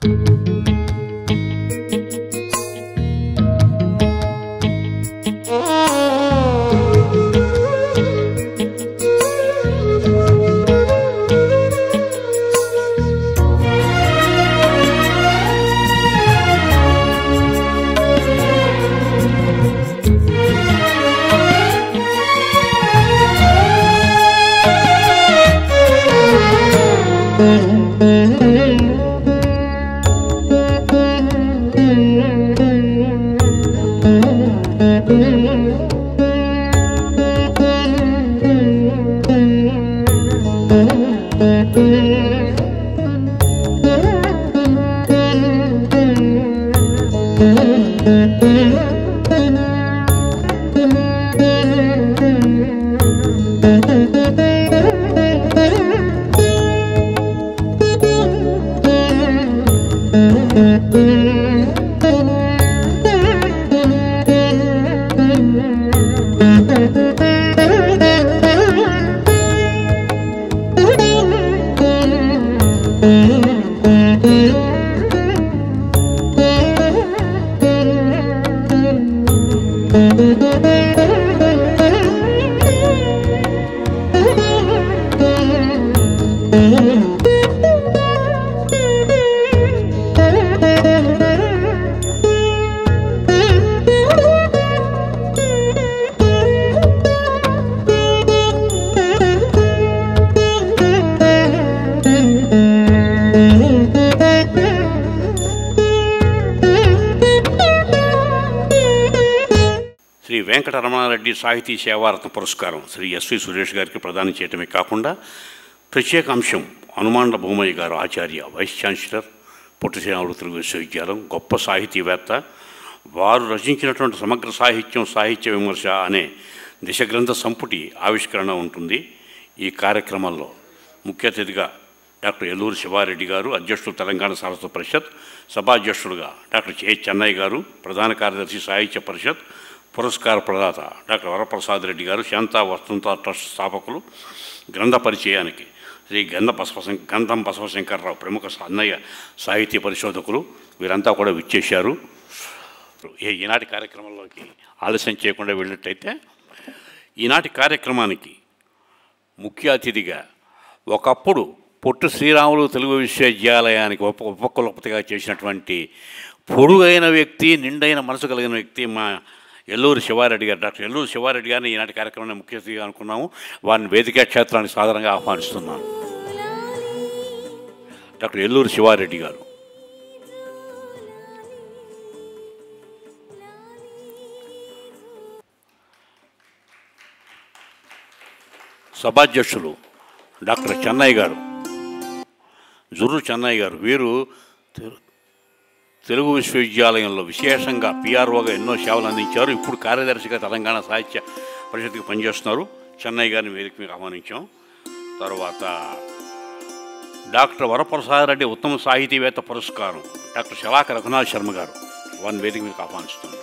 శ్రీ వెంకటరమణారెడ్డి సాహితీ సేవారత్న పురస్కారం శ్రీ ఎస్వి సురేష్ గారికి ప్రదానం చేయటమే కాకుండా ప్రత్యేక అంశం హనుమాండ్ల భూమయ్య గారు ఆచార్య, వైస్ ఛాన్సలర్, పొట్టి శ్రీరాములు తెలుగు విశ్వవిద్యాలయం, గొప్ప సాహితీవేత్త. వారు రచించినటువంటి సమగ్ర సాహిత్యం, సాహిత్య విమర్శ అనే దశగ్రంథ సంపుటి ఆవిష్కరణ ఉంటుంది. ఈ కార్యక్రమంలో ముఖ్య అతిథిగా డాక్టర్ ఎల్లూరి శివారెడ్డి గారు, అధ్యక్షులు తెలంగాణ సారస్వత పరిషత్, సభాధ్యక్షులుగా డాక్టర్ కె చెన్నయ్య గారు, ప్రధాన కార్యదర్శి సాహిత్య పరిషత్, పురస్కార ప్రదాత డాక్టర్ వరప్రసాద్ రెడ్డి గారు, శాంతా వసంత ట్రస్ట్ స్థాపకులు. గ్రంథ పరిచయానికి శ్రీ గంధం బసవశంకర్రావు, ప్రముఖ అన్నయ్య సాహిత్య పరిశోధకులు, వీరంతా కూడా విచ్చేశారు. ఈనాటి కార్యక్రమంలోకి ఆలస్యం చేయకుండా వెళ్ళినట్టయితే, ఈనాటి కార్యక్రమానికి ముఖ్య అతిథిగా ఒకప్పుడు పొట్టి శ్రీరాములు తెలుగు విశ్వవిద్యాలయానికి ఉపకులపతిగా చేసినటువంటి పొడుగైన వ్యక్తి, నిండైన మనసు కలిగిన వ్యక్తి మా ఎల్లూరి శివారెడ్డి గారు. డాక్టర్ ఎల్లూరి శివారెడ్డి గారిని ఈనాటి కార్యక్రమాన్ని ముఖ్య అతిథిగా అనుకున్నాము. వారిని వేదికా క్షేత్రానికి సాధారణంగా ఆహ్వానిస్తున్నాను. డాక్టర్ ఎల్లూరి శివారెడ్డి గారు. సభాధ్యక్షులు డాక్టర్ చెన్నయ్య గారు, జుర్రు చెన్నయ్య గారు. వీరు తెలుగు విశ్వవిద్యాలయంలో విశేషంగా పిఆర్ఓగా ఎన్నో సేవలు అందించారు. ఇప్పుడు కార్యదర్శిగా తెలంగాణ సాహిత్య పరిషత్కి పనిచేస్తున్నారు. చెన్నయ్య గారిని వేదిక మీకు ఆహ్వానించాం. తర్వాత డాక్టర్ వరప్రసాద్ రెడ్డి ఉత్తమ సాహితీవేత్త పురస్కారం డాక్టర్ శలాక రఘునాథ్ శర్మ గారు, వారిని వేదిక మీకు ఆహ్వానిస్తున్నారు.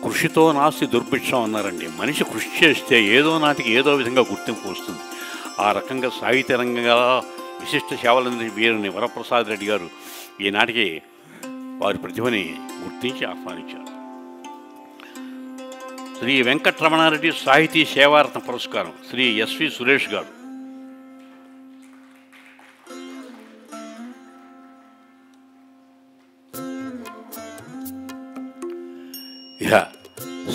కృషితో నాస్తి దుర్భిక్షం అన్నారండి. మనిషి కృషి చేస్తే ఏదో నాటికి ఏదో విధంగా గుర్తింపు వస్తుంది. ఆ రకంగా సాహిత్య రంగంగా విశిష్ట సేవలంది వీరిని వరప్రసాద్ రెడ్డి గారు ఈనాటికి వారి ప్రతిభని గుర్తించి ఆహ్వానించారు. శ్రీ వెంకటరమణారెడ్డి సాహితీ సేవారత్న పురస్కారం శ్రీ ఎస్వి సురేష్ గారు. ఇక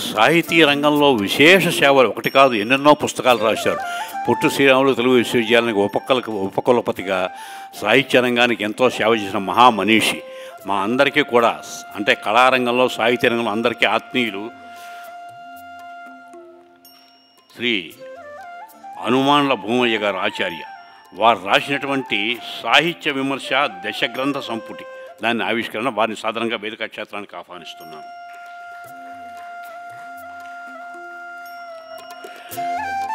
సాహితీ రంగంలో విశేష సేవలు ఒకటి కాదు, ఎన్నెన్నో పుస్తకాలు రాశారు. పొట్టి శ్రీరాములు తెలుగు విశ్వవిద్యాలయానికి ఉపకులపతిగా సాహిత్య రంగానికి ఎంతో సేవ చేసిన మహామనీషి. మా అందరికీ కూడా, అంటే కళారంగంలో, సాహిత్య రంగంలో అందరికీ ఆత్మీయులు. శ్రీ హనుమాండ్ల భూమయ్య గారు ఆచార్య. వారు రాసినటువంటి సాహిత్య విమర్శ దశగ్రంథ సంపుటి, దాని ఆవిష్కరణ, వారిని సాధారణంగా వేదికా క్షేత్రానికి ఆహ్వానిస్తున్నాను.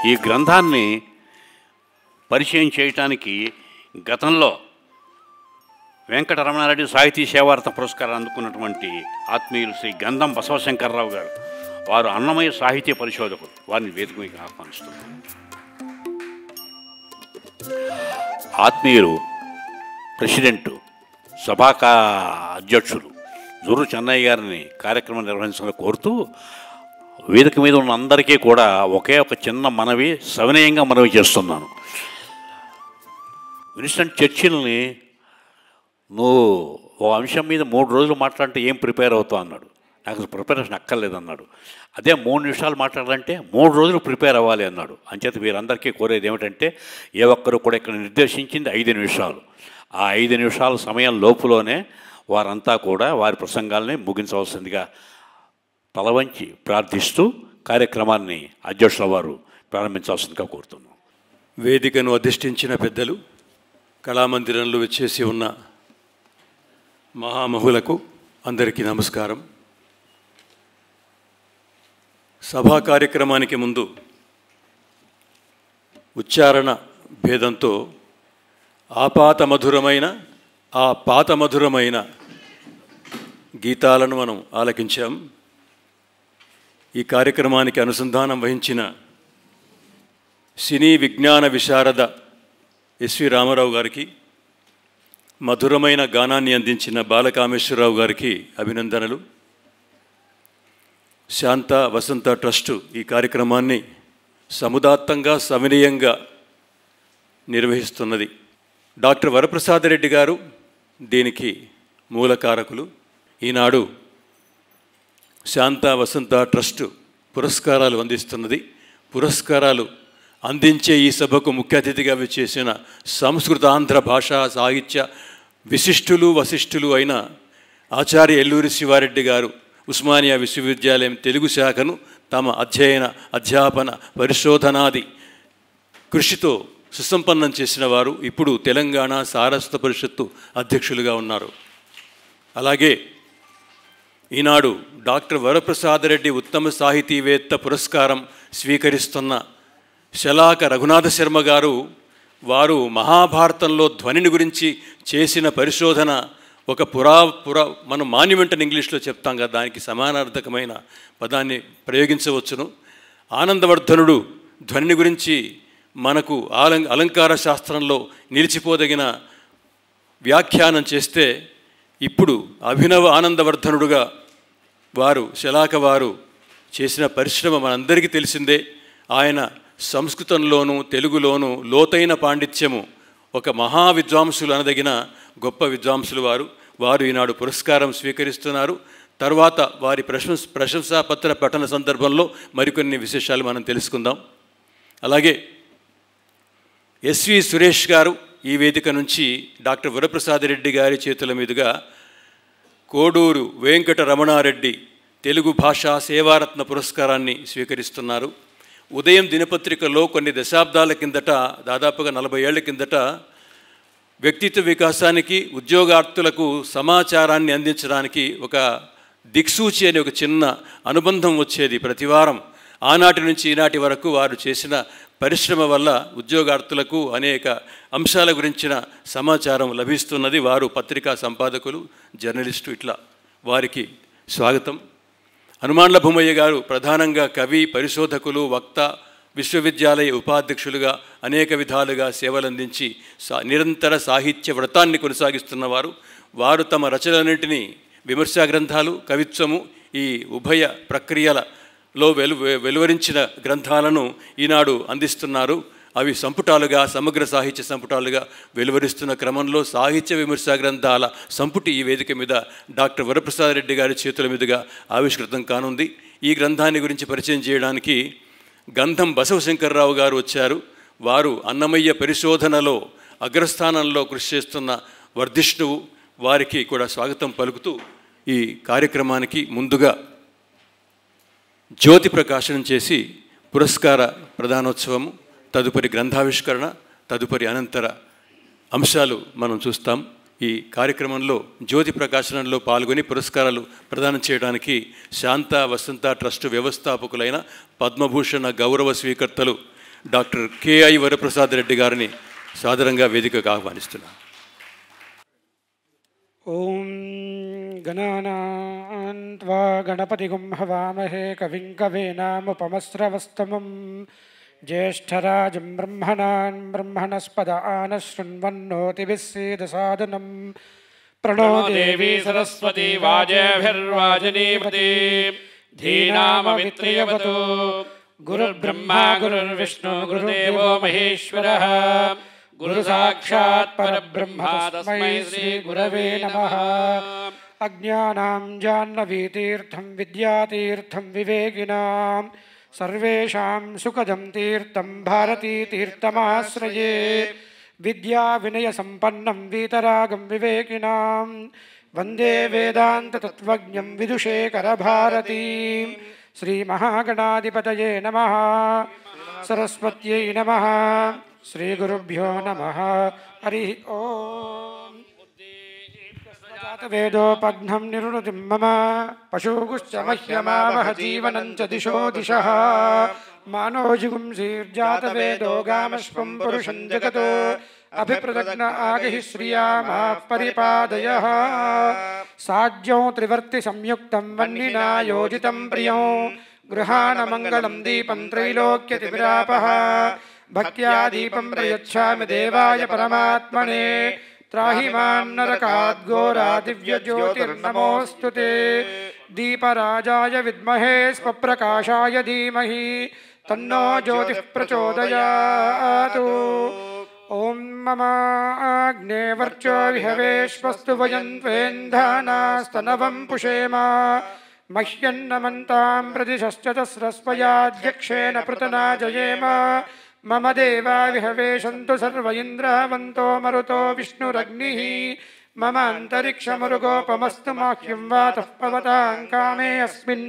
ఈ గ్రంథాన్ని పరిచయం చేయటానికి గతంలో వెంకటరమణారెడ్డి సాహితీ సేవారత్న పురస్కారం అందుకున్నటువంటి ఆత్మీయులు శ్రీ గంధం బసవశంకర్రావు గారు, వారు అన్నమయ్య సాహిత్య పరిశోధకులు, వారిని వేదిక మీకు ఆహ్వానిస్తున్నారు. ఆత్మీయులు, ప్రెసిడెంట్, అధ్యక్షులు జూరు చెన్నయ్య గారిని కార్యక్రమం నిర్వహించాలని కోరుతూ, వేదిక మీద ఉన్న అందరికీ కూడా ఒకే ఒక చిన్న మనవి, సవినయంగా మనవి చేస్తున్నాను. విన్స్టన్ చర్చిల్ని నువ్వు ఓ అంశం మీద 3 రోజులు మాట్లాడితే ఏం ప్రిపేర్ అవుతావు అన్నాడు. నాకు ప్రిపరేషన్ అక్కర్లేదన్నాడు. అదే 3 నిమిషాలు మాట్లాడాలంటే 3 రోజులు ప్రిపేర్ అవ్వాలి అన్నాడు. అంచేత వీరందరికీ కోరేది ఏమిటంటే, ఏ ఒక్కరు కూడా ఇక్కడ నిర్దేశించింది 5 నిమిషాలు. ఆ 5 నిమిషాల సమయం లోపులోనే వారంతా కూడా వారి ప్రసంగాల్ని ముగించవలసిందిగా తలవంచి ప్రార్థిస్తూ కార్యక్రమాన్ని అధ్యక్షుల వారు ప్రారంభించాల్సిందిగా కోరుతున్నాం. వేదికను అధిష్ఠించిన పెద్దలు, కళామందిరంలో వచ్చేసి ఉన్న మహామహులకు అందరికీ నమస్కారం. సభా కార్యక్రమానికి ముందు ఉచ్చారణ భేదంతో ఆ పాత మధురమైన గీతాలను మనం ఆలకించాం. ఈ కార్యక్రమానికి అనుసంధానం వహించిన సినీ విజ్ఞాన విశారద ఎస్వి రామారావు గారికి, మధురమైన గానాన్ని అందించిన బాలకామేశ్వరరావు గారికి అభినందనలు. శాంత వసంత ట్రస్టు ఈ కార్యక్రమాన్ని సముదాత్తంగా సవినయంగా నిర్వహిస్తున్నది. డాక్టర్ వరప్రసాద రెడ్డి గారు దీనికి మూలకారకులు. ఈనాడు శాంత వసంత ట్రస్టు పురస్కారాలు అందిస్తున్నది. పురస్కారాలు అందించే ఈ సభకు ముఖ్య అతిథిగా విచ్చేసిన సంస్కృతాంధ్ర భాషా సాహిత్య వశిష్ఠులు అయిన ఆచార్య ఎల్లూరి శివారెడ్డి గారు ఉస్మానియా విశ్వవిద్యాలయం తెలుగు శాఖను తమ అధ్యాపన పరిశోధనాది కృషితో సుసంపన్నం చేసిన వారు. ఇప్పుడు తెలంగాణ సారస్వత పరిషత్తు అధ్యక్షులుగా ఉన్నారు. అలాగే ఈనాడు డాక్టర్ వరప్రసాదరెడ్డి ఉత్తమ సాహితీవేత్త పురస్కారం స్వీకరిస్తున్న శలాక రఘునాథ శర్మ గారు, వారు మహాభారతంలో ధ్వనిని గురించి చేసిన పరిశోధన ఒక మనం మాన్యుమెంట్ అని ఇంగ్లీష్లో చెప్తాం కదా, దానికి సమానార్థకమైన పదాన్ని ప్రయోగించవచ్చును. ఆనందవర్ధనుడు ధ్వనిని గురించి మనకు అలంకార శాస్త్రంలో నిలిచిపోదగిన వ్యాఖ్యానం చేస్తే, ఇప్పుడు అభినవ ఆనందవర్ధనుడుగా శలాక వారు చేసిన పరిశ్రమ మనందరికీ తెలిసిందే. ఆయన సంస్కృతంలోనూ తెలుగులోనూ లోతైన పాండిత్యము, ఒక మహా విద్వాంసులు అనదగిన గొప్ప విద్వాంసులు వారు ఈనాడు పురస్కారం స్వీకరిస్తున్నారు. తర్వాత వారి ప్రశంసాపత్ర పఠన సందర్భంలో మరికొన్ని విశేషాలు మనం తెలుసుకుందాం. అలాగే ఎస్వి సురేష్ గారు ఈ వేదిక నుంచి డాక్టర్ వరప్రసాదరెడ్డి గారి చేతుల మీదుగా కోడూరు వెంకట రమణారెడ్డి తెలుగు భాషా సేవారత్న పురస్కారాన్ని స్వీకరిస్తున్నారు. ఉదయం దినపత్రికలో కొన్ని దశాబ్దాల కిందట, దాదాపుగా 40 ఏళ్ల కిందట, వ్యక్తిత్వ వికాసానికి, ఉద్యోగార్థులకు సమాచారాన్ని అందించడానికి ఒక దిక్సూచి అనే ఒక చిన్న అనుబంధం వచ్చేది ప్రతివారం. ఆనాటి నుంచి ఈనాటి వరకు వారు చేసిన పరిశ్రమ వల్ల ఉద్యోగార్థులకు అనేక అంశాల గురించిన సమాచారం లభిస్తున్నది. వారు పత్రికా సంపాదకులు, జర్నలిస్టు, ఇట్లా వారికి స్వాగతం. హనుమాన్ల భూమయ్య గారు ప్రధానంగా కవి, పరిశోధకులు, వక్త, విశ్వవిద్యాలయ ఉపాధ్యక్షులుగా అనేక విధాలుగా సేవలందించి నిరంతర సాహిత్య వ్రతాన్ని కొనసాగిస్తున్నవారు. వారు తమ రచనలన్నింటినీ విమర్శా గ్రంథాలు, కవిత్వము, ఈ ఉభయ ప్రక్రియలలో వెలువరించిన గ్రంథాలను ఈనాడు అందిస్తున్నారు. అవి సంపుటాలుగా, సమగ్ర సాహిత్య సంపుటాలుగా వెలువరిస్తున్న క్రమంలో సాహిత్య విమర్శా గ్రంథాల సంపుటి ఈ వేదిక మీద డాక్టర్ వరప్రసాదరెడ్డి గారి చేతుల మీదుగా ఆవిష్కృతం కానుంది. ఈ గ్రంథాన్ని గురించి పరిచయం చేయడానికి గంధం బసవశంకర్రావు గారు వచ్చారు. వారు అన్నమయ్య పరిశోధనలో అగ్రస్థానంలో కృషి చేస్తున్న వర్ధిష్ణువు. వారికి కూడా స్వాగతం పలుకుతూ ఈ కార్యక్రమానికి ముందుగా జ్యోతి ప్రకాశనం చేసి పురస్కార ప్రదానోత్సవము, తదుపరి గ్రంథావిష్కరణ, తదుపరి అనంతర అంశాలు మనం చూస్తాం. ఈ కార్యక్రమంలో జ్యోతి ప్రకాశనంలో పాల్గొని పురస్కారాలు ప్రదానం చేయడానికి శాంత వసంత ట్రస్టు వ్యవస్థాపకులైన పద్మభూషణ గౌరవ స్వీకర్తలు డాక్టర్ కెఐ వరప్రసాద్ రెడ్డి గారిని సాదరంగా వేదికకు ఆహ్వానిస్తున్నాను. ఓం గణానాన్ త్వా గణపతిగుం హవామహే కవిం కవీనాముపమస్రవస్తమం ज्येष्ठराजं ब्रह्मणान् ब्रह्मणस्पद आनशृण्वन्नोतिभिः सीदसादनं प्रणो देवी सरस्वती वाजेभिर्वाजनीपति धीनाममित्रियवतु गुरुर्ब्रह्मा गुरुर्विष्णु गुरुदेवो महेश्वरः गुरुसाक्षात् परब्रह्म तस्मै श्रीगुरवे नमः। अज्ञानां जाह्नवीतीर्थं विद्यातीर्थं विवेकिनां सर्वेषां सुखदं तीर्थं भारतीतीर्थमाश्रये विद्याविनयसम्पन्नं वीतरागं विवेकिनां वन्दे वेदान्ततत्त्वज्ञं विदुषेकरभारतीं श्रीमहागणाधिपतये नमः। सरस्वत्यै नमः। श्रीगुरुभ्यो नमः। हरिः ओम्। वेदोपघ्नं निरुणुतिं मम पशुगुश्च मह्यमावह जीवनं च दिशो दिशः मानोजिगुंसीर्जातवेदो गामश्वं पुरुषं जगतो अभिप्रदग्न आगहि श्रियामाः परिपादयः साज्यौ त्रिवर्ति संयुक्तं वह्निना योजितं प्रियं गृहाणमङ्गलं दीपं त्रैलोक्यतिमिरापः भक्त्या दीपं प्रयच्छामि देवाय परमात्मने त्राहि मां नरकाद्घोरा दिव्यज्योतिर्नमोऽस्तु ते दीपराजाय विद्महे स्वप्रकाशाय धीमहि तन्नो ज्योतिः प्रचोदयात्। ॐ मम अग्नेवर्चो विहवेश्वस्तु वयं त्वेन्धानास्तनवं पुषेम मह्यन्नमन्तां प्रतिशश्चतस्रस्वयाध्यक्षेण पृतना जयेम मम देवा विहवेशन्तु सर्व इन्द्रावन्तो मरुतो विष्णुरग्निः मम अन्तरिक्षमरुगोपमस्तु माह्यं वातः पवतां कामे अस्मिन्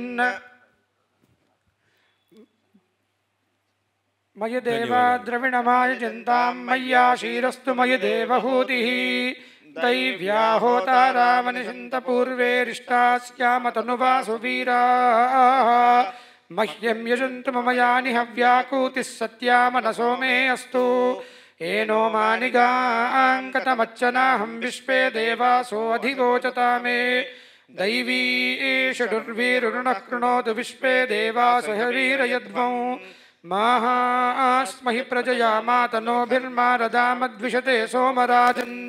मयि देवा द्रविणमाय जन्तां मय्याशीरस्तु मयि देवहूतिः दैव्या होतारावनिषन्तपूर्वे रिष्टास्यामतनुवासु वीराः मह्यं यजन्तु मम यानि हव्याकूतिः सत्या मनसो मे अस्तु एनो मानिगाङ्कतमच्चनाहं विश्वे देवासो अधिगोचता मे दैवी षडुर्वीरुणः कृणोतु विश्वे देवासो हवीरयध्वं माहास्महि प्रजया मातनोभिर्मा रदामद्विषते सोमराजन्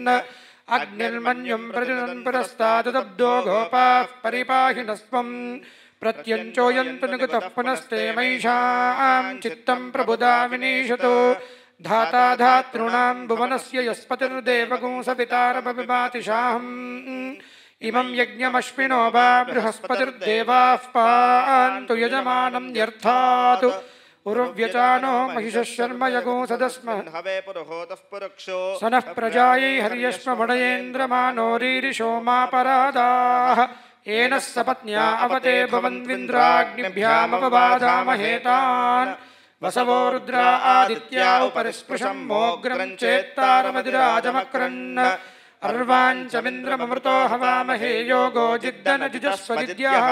अग्निर्मन्युं प्रजनन् पुरस्तादब्दो गोपाः परिपाहि नस्त्वं प्रत्यञ्चोयन्तु निगतः पुनस्ते मैषां चित्तं प्रबुधा विनीशतु धाता धातॄणां भुवनस्य यस्पतिर्देवगुंसपितारमभिमातिशाहम् इमं यज्ञमश्विनो वा बृहस्पतिर्देवाः पान्तु यजमानं न्यर्थातु उरुव्यचानो महिषः शर्म यगुंसदस्मन् हवे पुरुहोतः पुरुक्षो सनः प्रजायै हर्यश्व मणयेन्द्रमानो रीरिषो मापरादाः येनः सपत्न्या अवते भवन्विन्द्राग्निभ्यामपबाधामहेतान् वसवो रुद्रा आदित्या उपरिस्पृशं मोग्रं चेत्तारमधिराजमक्रन् अर्वाञ्चमिन्द्रममृतो हवामहे योगो जिद्दनजुजस्वजिद्यः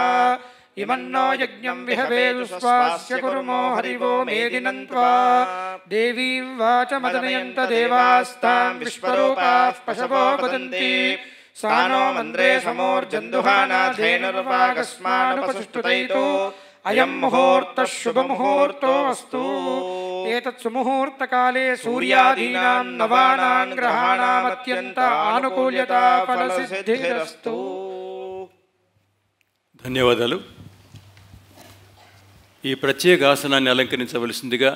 इमन्नो यज्ञं विहवेयुस्वास्य कुरुमो हरिवो मेदिनन्त्वा देवीं वाचमदनयन्त देवास्तां विश्वरूपाः पशवो वदन्ति सानो मन्द्रे समोर्जन्दुहानाधेनुर्वागस्मानुपसुष्टुतैतो अयं मुहूर्तः शुभमुहूर्तोऽस्तु एतत् सुमुहूर्तकाले सूर्यादीनां नवानां ग्रहाणामत्यन्त आनुकूल्यता फलसिद्धिरस्तु। ధన్యవాదాలు. ఈ ప్రత్యేక ఆసనాన్ని అలంకరించవలసిందిగా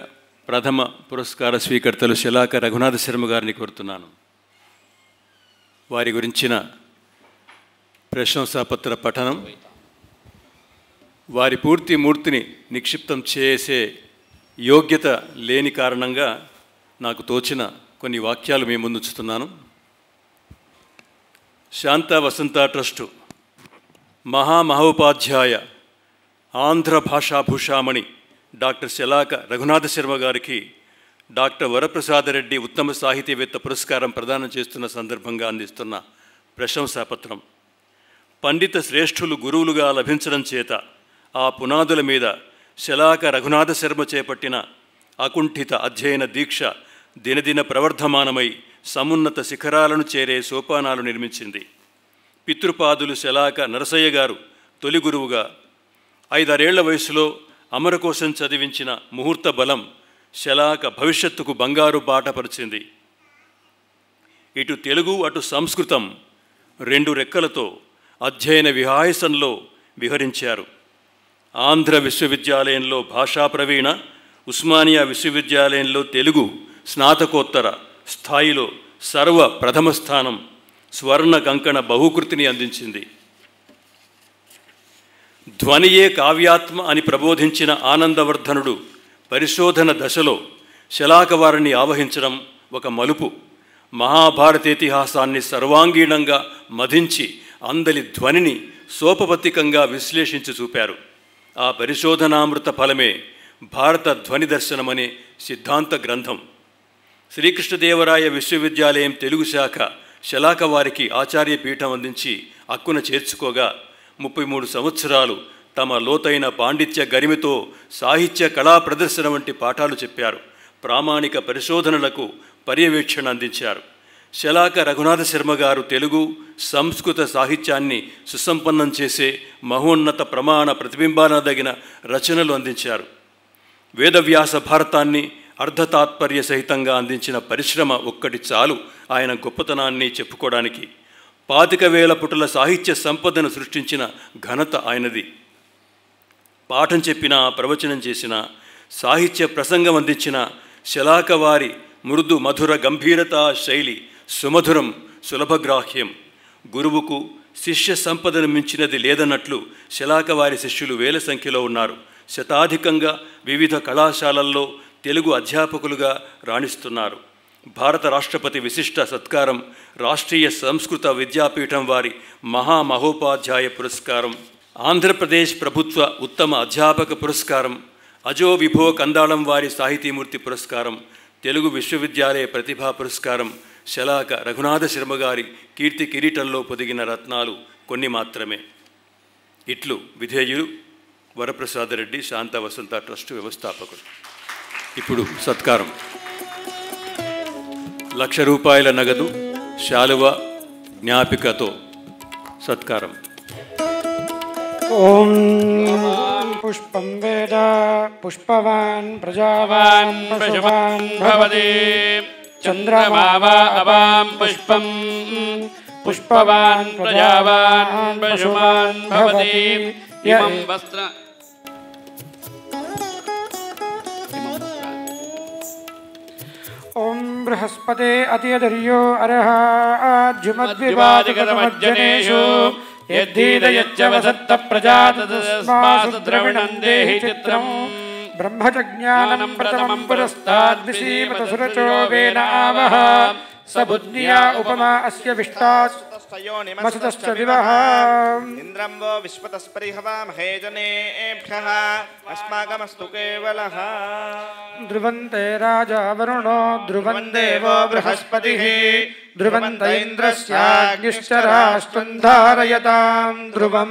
ప్రథమ పురస్కార స్వీకర్తలు శలాక రఘునాథ శర్మ గారిని కోరుతున్నాను. వారి గురించిన ప్రశంసాపత్ర పఠనం, వారి పూర్తి మూర్తిని నిక్షిప్తం చేసే యోగ్యత లేని కారణంగా నాకు తోచిన కొన్ని వాక్యాలు మీ ముందుంచుతున్నాను. శాంత వసంత ట్రస్టు మహామహోపాధ్యాయ ఆంధ్ర భాషాభూషామణి డాక్టర్ శలాక రఘునాథ శర్మ గారికి డాక్టర్ వరప్రసాదరెడ్డి ఉత్తమ సాహితీవేత్త పురస్కారం ప్రదానం చేస్తున్న సందర్భంగా అందిస్తున్న ప్రశంసాపత్రం. పండిత శ్రేష్ఠులు గురువులుగా లభించడం చేత ఆ పునాదుల మీద శలాక రఘునాథ శర్మ చేపట్టిన అకుంఠిత అధ్యయన దీక్ష దినదిన ప్రవర్ధమానమై సమున్నత శిఖరాలను చేరే సోపానాలు నిర్మించింది. పితృపాదులు శలాక నరసయ్య గారు తొలి గురువుగా 5-6 ఏళ్ల వయసులో అమరకోశం చదివించిన ముహూర్త బలం శలాక భవిష్యత్తుకు బంగారు బాట పరిచింది. ఇటు తెలుగు అటు సంస్కృతం రెండు రెక్కలతో అధ్యయన విహాయసంలో విహరించారు. ఆంధ్ర విశ్వవిద్యాలయంలో భాషా ప్రవీణ, ఉస్మానియా విశ్వవిద్యాలయంలో తెలుగు స్నాతకోత్తర స్థాయిలో సర్వ ప్రథమ స్థానం, స్వర్ణ కంకణ బహుకృతిని అందించింది. ధ్వనియే కావ్యాత్మ అని ప్రబోధించిన ఆనందవర్ధనుడు పరిశోధన దశలో శలాకవారిని ఆవహించడం ఒక మలుపు. మహాభారతేతిహాసాన్ని సర్వాంగీణంగా మధించి అందలి ధ్వనిని సోపపత్తికంగా విశ్లేషించి చూపారు. ఆ పరిశోధనామృత ఫలమే భారత ధ్వని దర్శనమనే సిద్ధాంత గ్రంథం. శ్రీకృష్ణదేవరాయ విశ్వవిద్యాలయం తెలుగు శాఖ శలాకవారికి ఆచార్య పీఠం అందించి అక్కున చేర్చుకోగా 33 సంవత్సరాలు తమ లోతైన పాండిత్య గరిమితో సాహిత్య కళా ప్రదర్శన వంటి పాఠాలు చెప్పారు. ప్రామాణిక పరిశోధనలకు పర్యవేక్షణ అందించారు. శలాక రఘునాథ శర్మ గారు తెలుగు సంస్కృత సాహిత్యాన్ని సుసంపన్నం చేసే మహోన్నత ప్రమాణ ప్రతిబింబానదగిన రచనలు అందించారు. వేదవ్యాస భారతాన్ని అర్ధతాత్పర్య సహితంగా అందించిన పరిశ్రమ ఒక్కటి చాలు ఆయన గొప్పతనాన్ని చెప్పుకోవడానికి. 25,000 పుటల సాహిత్య సంపదను సృష్టించిన ఘనత ఆయనది. పాఠం చెప్పిన, ప్రవచనం చేసిన, సాహిత్య ప్రసంగం అందించిన శలాకవారి మృదు మధుర గంభీరతా శైలి సుమధురం, సులభగ్రాహ్యం. గురువుకు శిష్య సంపదను మించినది లేదన్నట్లు శలాకవారి శిష్యులు వేల సంఖ్యలో ఉన్నారు. శతాధికంగా వివిధ కళాశాలల్లో తెలుగు అధ్యాపకులుగా రాణిస్తున్నారు. భారత రాష్ట్రపతి విశిష్ట సత్కారం, రాష్ట్రీయ సంస్కృత విద్యాపీఠం వారి మహామహోపాధ్యాయ పురస్కారం, ఆంధ్రప్రదేశ్ ప్రభుత్వ ఉత్తమ అధ్యాపక పురస్కారం, అజో విభో కందాళం వారి సాహితీమూర్తి పురస్కారం, తెలుగు విశ్వవిద్యాలయ ప్రతిభా పురస్కారం, శలాక రఘునాథ శర్మ గారి కీర్తి కిరీటంలో పొదిగిన రత్నాలు కొన్ని మాత్రమే. ఇట్లు విధేయులు వరప్రసాదరెడ్డి, శాంత వసంత ట్రస్టు వ్యవస్థాపకుడు. ఇప్పుడు సత్కారం. 1,00,000 రూపాయల నగదు, శాలువ, జ్ఞాపికతో సత్కారం. ఓం పుష్పం వేద పుష్పవాన్ ప్రజావాన్ పశువాన్ భవతి చంద్రమా వా అవాం పుష్పం పుష్పవాన్ ప్రజావాన్ పశువాన్ భవతి ఇమం వస్త్ర ఓం బృహస్పతే అతియదర్యో అర్హాజ్యుమద్వివాదిగతమజ్జనేషు యద్ధీదయచ్చ వసత్త ప్రజాతస్మాసు ద్రవిణం దేహి చిత్రం బ్రహ్మజ్ఞానం ప్రథమం పురస్తాద్విసీమత సురచో వేన ఆవహ స బుద్ధ్యా ఉపమా అస్య విష్టాస్తయోనిమసుతశ్చ వివహ ఇంద్రం వో విశ్వతస్పరిహవామహే జనేభ్యః అస్మాకమస్తు కేవలః ధ్రువంతే రాజా వరుణో ధ్రువం దేవో బృహస్పతిః ధ్రువంత ఇంద్రస్యాగ్నిశ్చ రాష్ట్రం ధారయతాం ధ్రువం.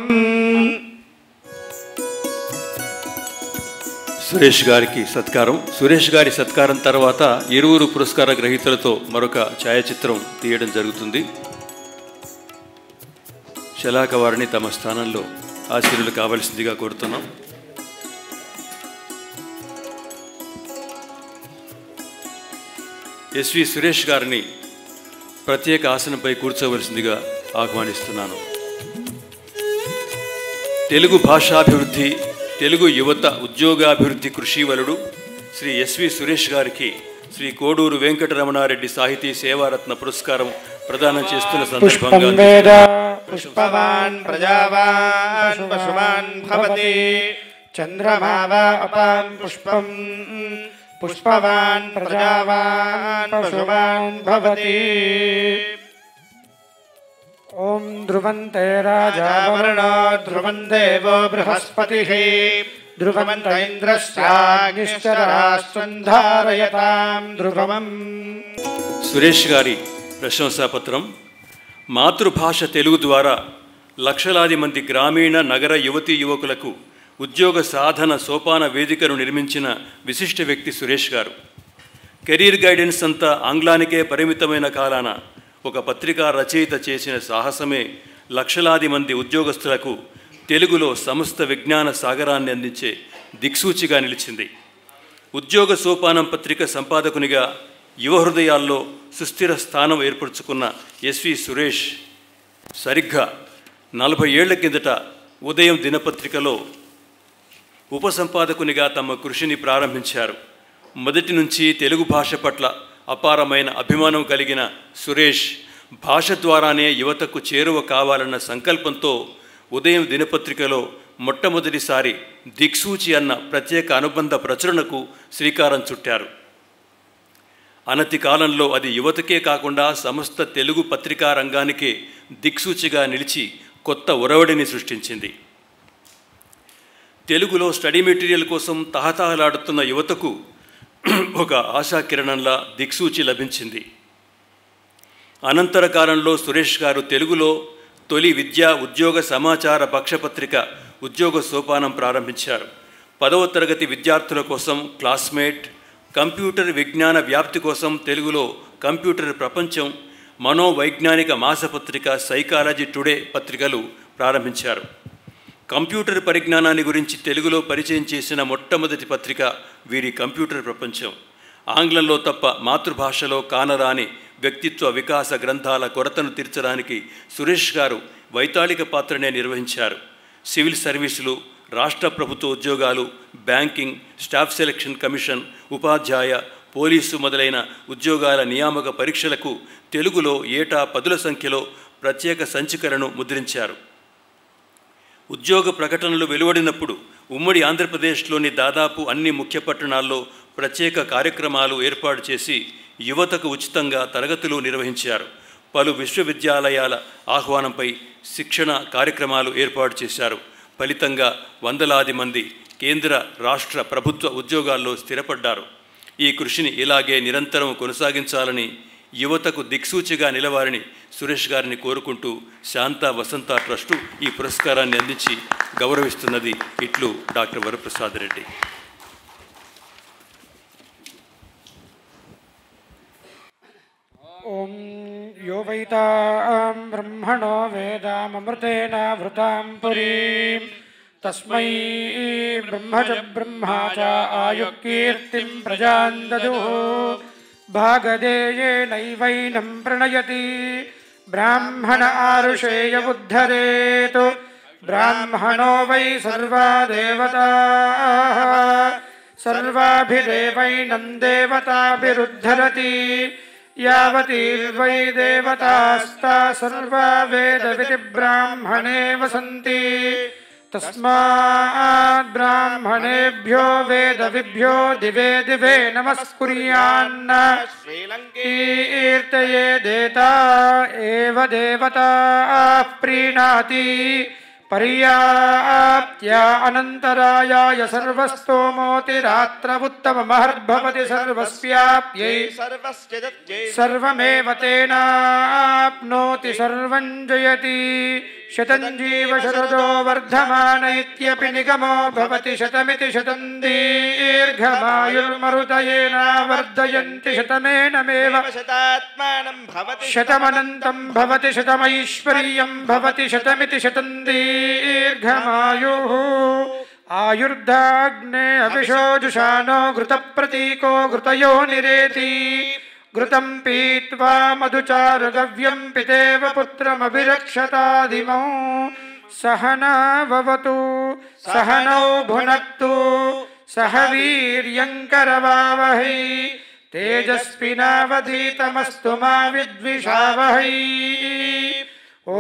సురేష్ గారికి సత్కారం. సురేష్ గారి సత్కారం తర్వాత ఇరువురు పురస్కార గ్రహీతలతో మరొక ఛాయాచిత్రం తీయడం జరుగుతుంది. శలాక వారిని తమ స్థానంలో ఆశీర్వులు కావలసిందిగా కోరుతున్నాం. ఎస్వి సురేష్ గారిని ప్రత్యేక ఆసనంపై కూర్చోవలసిందిగా ఆహ్వానిస్తున్నాను. తెలుగు భాషాభివృద్ధి, తెలుగు యువత ఉద్యోగాభివృద్ధి కృషివలుడు శ్రీ ఎస్వి సురేష్ గారికి శ్రీ కోడూరు వెంకటరమణారెడ్డి సాహితీ సేవారత్న పురస్కారం ప్రదానం చేస్తున్న సందర్భంగా పుష్పవాన్ ప్రజావాన్ పశువాన్ భవతి చంద్రమా వా అపాం పుష్పం పుష్పవాన్ ప్రజావాన్ పశువాన్ భవతి. ఓం ధ్రువంతే రాజా వరుణో ధ్రువం దేవో బృహస్పతిః ధ్రువంత ఇంద్రస్యాగ్నిశ్చ రాష్ట్రం ధారయతాం ధ్రువం. సురేష్ గారి ప్రశంసాపత్రం. మాతృభాష తెలుగు ద్వారా లక్షలాది మంది గ్రామీణ నగర యువతీ యువకులకు ఉద్యోగ సాధన సోపాన వేదికను నిర్మించిన విశిష్ట వ్యక్తి సురేష్ గారు. కెరీర్ గైడెన్స్ అంతా ఆంగ్లానికే పరిమితమైన కాలాన ఒక పత్రికా రచయిత చేసిన సాహసమే లక్షలాది మంది ఉద్యోగస్తులకు తెలుగులో సమస్త విజ్ఞాన సాగరాన్ని అందించే దిక్సూచిగా నిలిచింది. ఉద్యోగ సోపానం పత్రిక సంపాదకునిగా యువ హృదయాల్లో సుస్థిర స్థానం ఏర్పరచుకున్న ఎస్వి సురేష్ సరిగ్గా 40 ఏళ్ల కిందట ఉదయం దినపత్రికలో ఉపసంపాదకునిగా తమ కృషిని ప్రారంభించారు. మొదటి నుంచి తెలుగు భాష పట్ల అపారమైన అభిమానం కలిగిన సురేష్ భాష ద్వారానే యువతకు చేరువ కావాలన్న సంకల్పంతో ఉదయం దినపత్రికలో మొట్టమొదటిసారి దిక్సూచి అన్న ప్రత్యేక అనుబంధ ప్రచురణకు శ్రీకారం చుట్టారు. అనతి కాలంలో అది యువతకే కాకుండా సమస్త తెలుగు పత్రికా రంగానికే దిక్సూచిగా నిలిచి కొత్త ఒరవడిని సృష్టించింది. తెలుగులో స్టడీ మెటీరియల్ కోసం తహతహలాడుతున్న యువతకు ఒక ఆశాకిరణంలా దిక్సూచి లభించింది. అనంతర కాలంలో సురేష్ గారు తెలుగులో తొలి విద్యా ఉద్యోగ సమాచార పక్షపత్రిక ఉద్యోగ సోపానం ప్రారంభించారు. 10వ తరగతి విద్యార్థుల కోసం క్లాస్మేట్, కంప్యూటర్ విజ్ఞాన వ్యాప్తి కోసం తెలుగులో కంప్యూటర్ ప్రపంచం, మనోవైజ్ఞానిక మాసపత్రిక సైకాలజీ టుడే పత్రికలు ప్రారంభించారు. కంప్యూటర్ పరిజ్ఞానాన్ని గురించి తెలుగులో పరిచయం చేసిన మొట్టమొదటి పత్రిక వీరి కంప్యూటర్ ప్రపంచం. ఆంగ్లంలో తప్ప మాతృభాషలో కానరాని వ్యక్తిత్వ వికాస గ్రంథాల కొరతను తీర్చడానికి సురేష్ గారు వైతాళిక పాత్రనే నిర్వహించారు. సివిల్ సర్వీసులు, రాష్ట్ర ప్రభుత్వ ఉద్యోగాలు, బ్యాంకింగ్, స్టాఫ్ సెలక్షన్ కమిషన్, ఉపాధ్యాయ, పోలీసు మొదలైన ఉద్యోగాల నియామక పరీక్షలకు తెలుగులో ఏటా 10ల సంఖ్యలో ప్రత్యేక సంచికలను ముద్రించారు. ఉద్యోగ ప్రకటనలు వెలువడినప్పుడు ఉమ్మడి ఆంధ్రప్రదేశ్లోని దాదాపు అన్ని ముఖ్య పట్టణాల్లో ప్రత్యేక కార్యక్రమాలు ఏర్పాటు చేసి యువతకు ఉచితంగా తరగతులు నిర్వహించారు. పలు విశ్వవిద్యాలయాల ఆహ్వానంపై శిక్షణ కార్యక్రమాలు ఏర్పాటు చేశారు. ఫలితంగా వందలాది మంది కేంద్ర రాష్ట్ర ప్రభుత్వ ఉద్యోగాల్లో స్థిరపడ్డారు. ఈ కృషిని ఇలాగే నిరంతరం కొనసాగించాలని, యువతకు దిక్సూచిగా నిలవాలని సురేష్ గారిని కోరుకుంటూ శాంత వసంత ట్రస్టు ఈ పురస్కారాన్ని అందించి గౌరవిస్తున్నది. ఇట్లు డాక్టర్ వరప్రసాద్ రెడ్డి. ఓం యో వైతాం బ్రహ్మణో వేదామృతేనావృతాం పురీం తస్మై బ్రహ్మజ బ్రహ్మా చ ఆయుఃకీర్తిం ప్రజాం దదుః భాగదేయేనైవైనం ప్రణయతి బ్రాహ్మణ ఆరుషేయ ఉద్ధరేతు బ్రాహ్మణో వై సర్వా దేవతాః సర్వాభిదేవైనం దేవతాభిరుద్ధరతి యావతీర్వై దేవతాస్తా సర్వా వేదవితి బ్రాహ్మణే వసంతి తస్మాద్ బ్రాహ్మణేభ్యో వేదవిభ్యో దివే దివే నమస్కుర్యాన్న శ్రీలంకీర్తయేదేతా ఏవ దేవతాః ప్రీణాతి పర్యాప్త్యా అనంతరాయాయ సర్వస్తోమోతిరాత్ర ఉత్తమమహర్భవతి సర్వస్యాప్యై సర్వమేవ తేనాప్నోతి సర్వం జయతి శతం జీవ శరదో వర్ధమాన ఇత్యపి నిగమో భవతి శతమితి శతం దీర్ఘమాయుర్మరుతయేనావర్ధయంతి శతమేనమేవ శతమనంతం భవతి శతమైశ్వర్యం భవతి శతమితి శతం దీర్ఘమాయుః ఆయుర్దాగ్నే అవిశోజుషానో ఘృతప్రతీకో ఘృతయో నిరేతి ఘృతం పీత్వా మధుచారుగవ్యం పితేవ పుత్రమభిరక్షతాదిమౌ సహనావవతు సహనౌ భునక్తు సహ వీర్యం కరవావహై తేజస్వినావధీతమస్తు మా విద్విషావహై.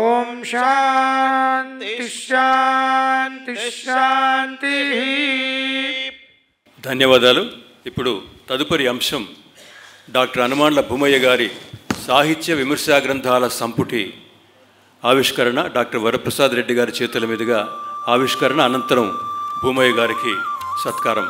ఓం శాంతి శాంతి శాంతి. ధన్యవాదాలు. ఇప్పుడు తదుపరి అంశం డాక్టర్ హనుమాండ్ల భూమయ్య గారి సాహిత్య విమర్శా గ్రంథాల సంపుటి ఆవిష్కరణ. డాక్టర్ వరప్రసాద్ రెడ్డి గారి చేతుల మీదుగా ఆవిష్కరణ, అనంతరం భూమయ్య గారికి సత్కారం.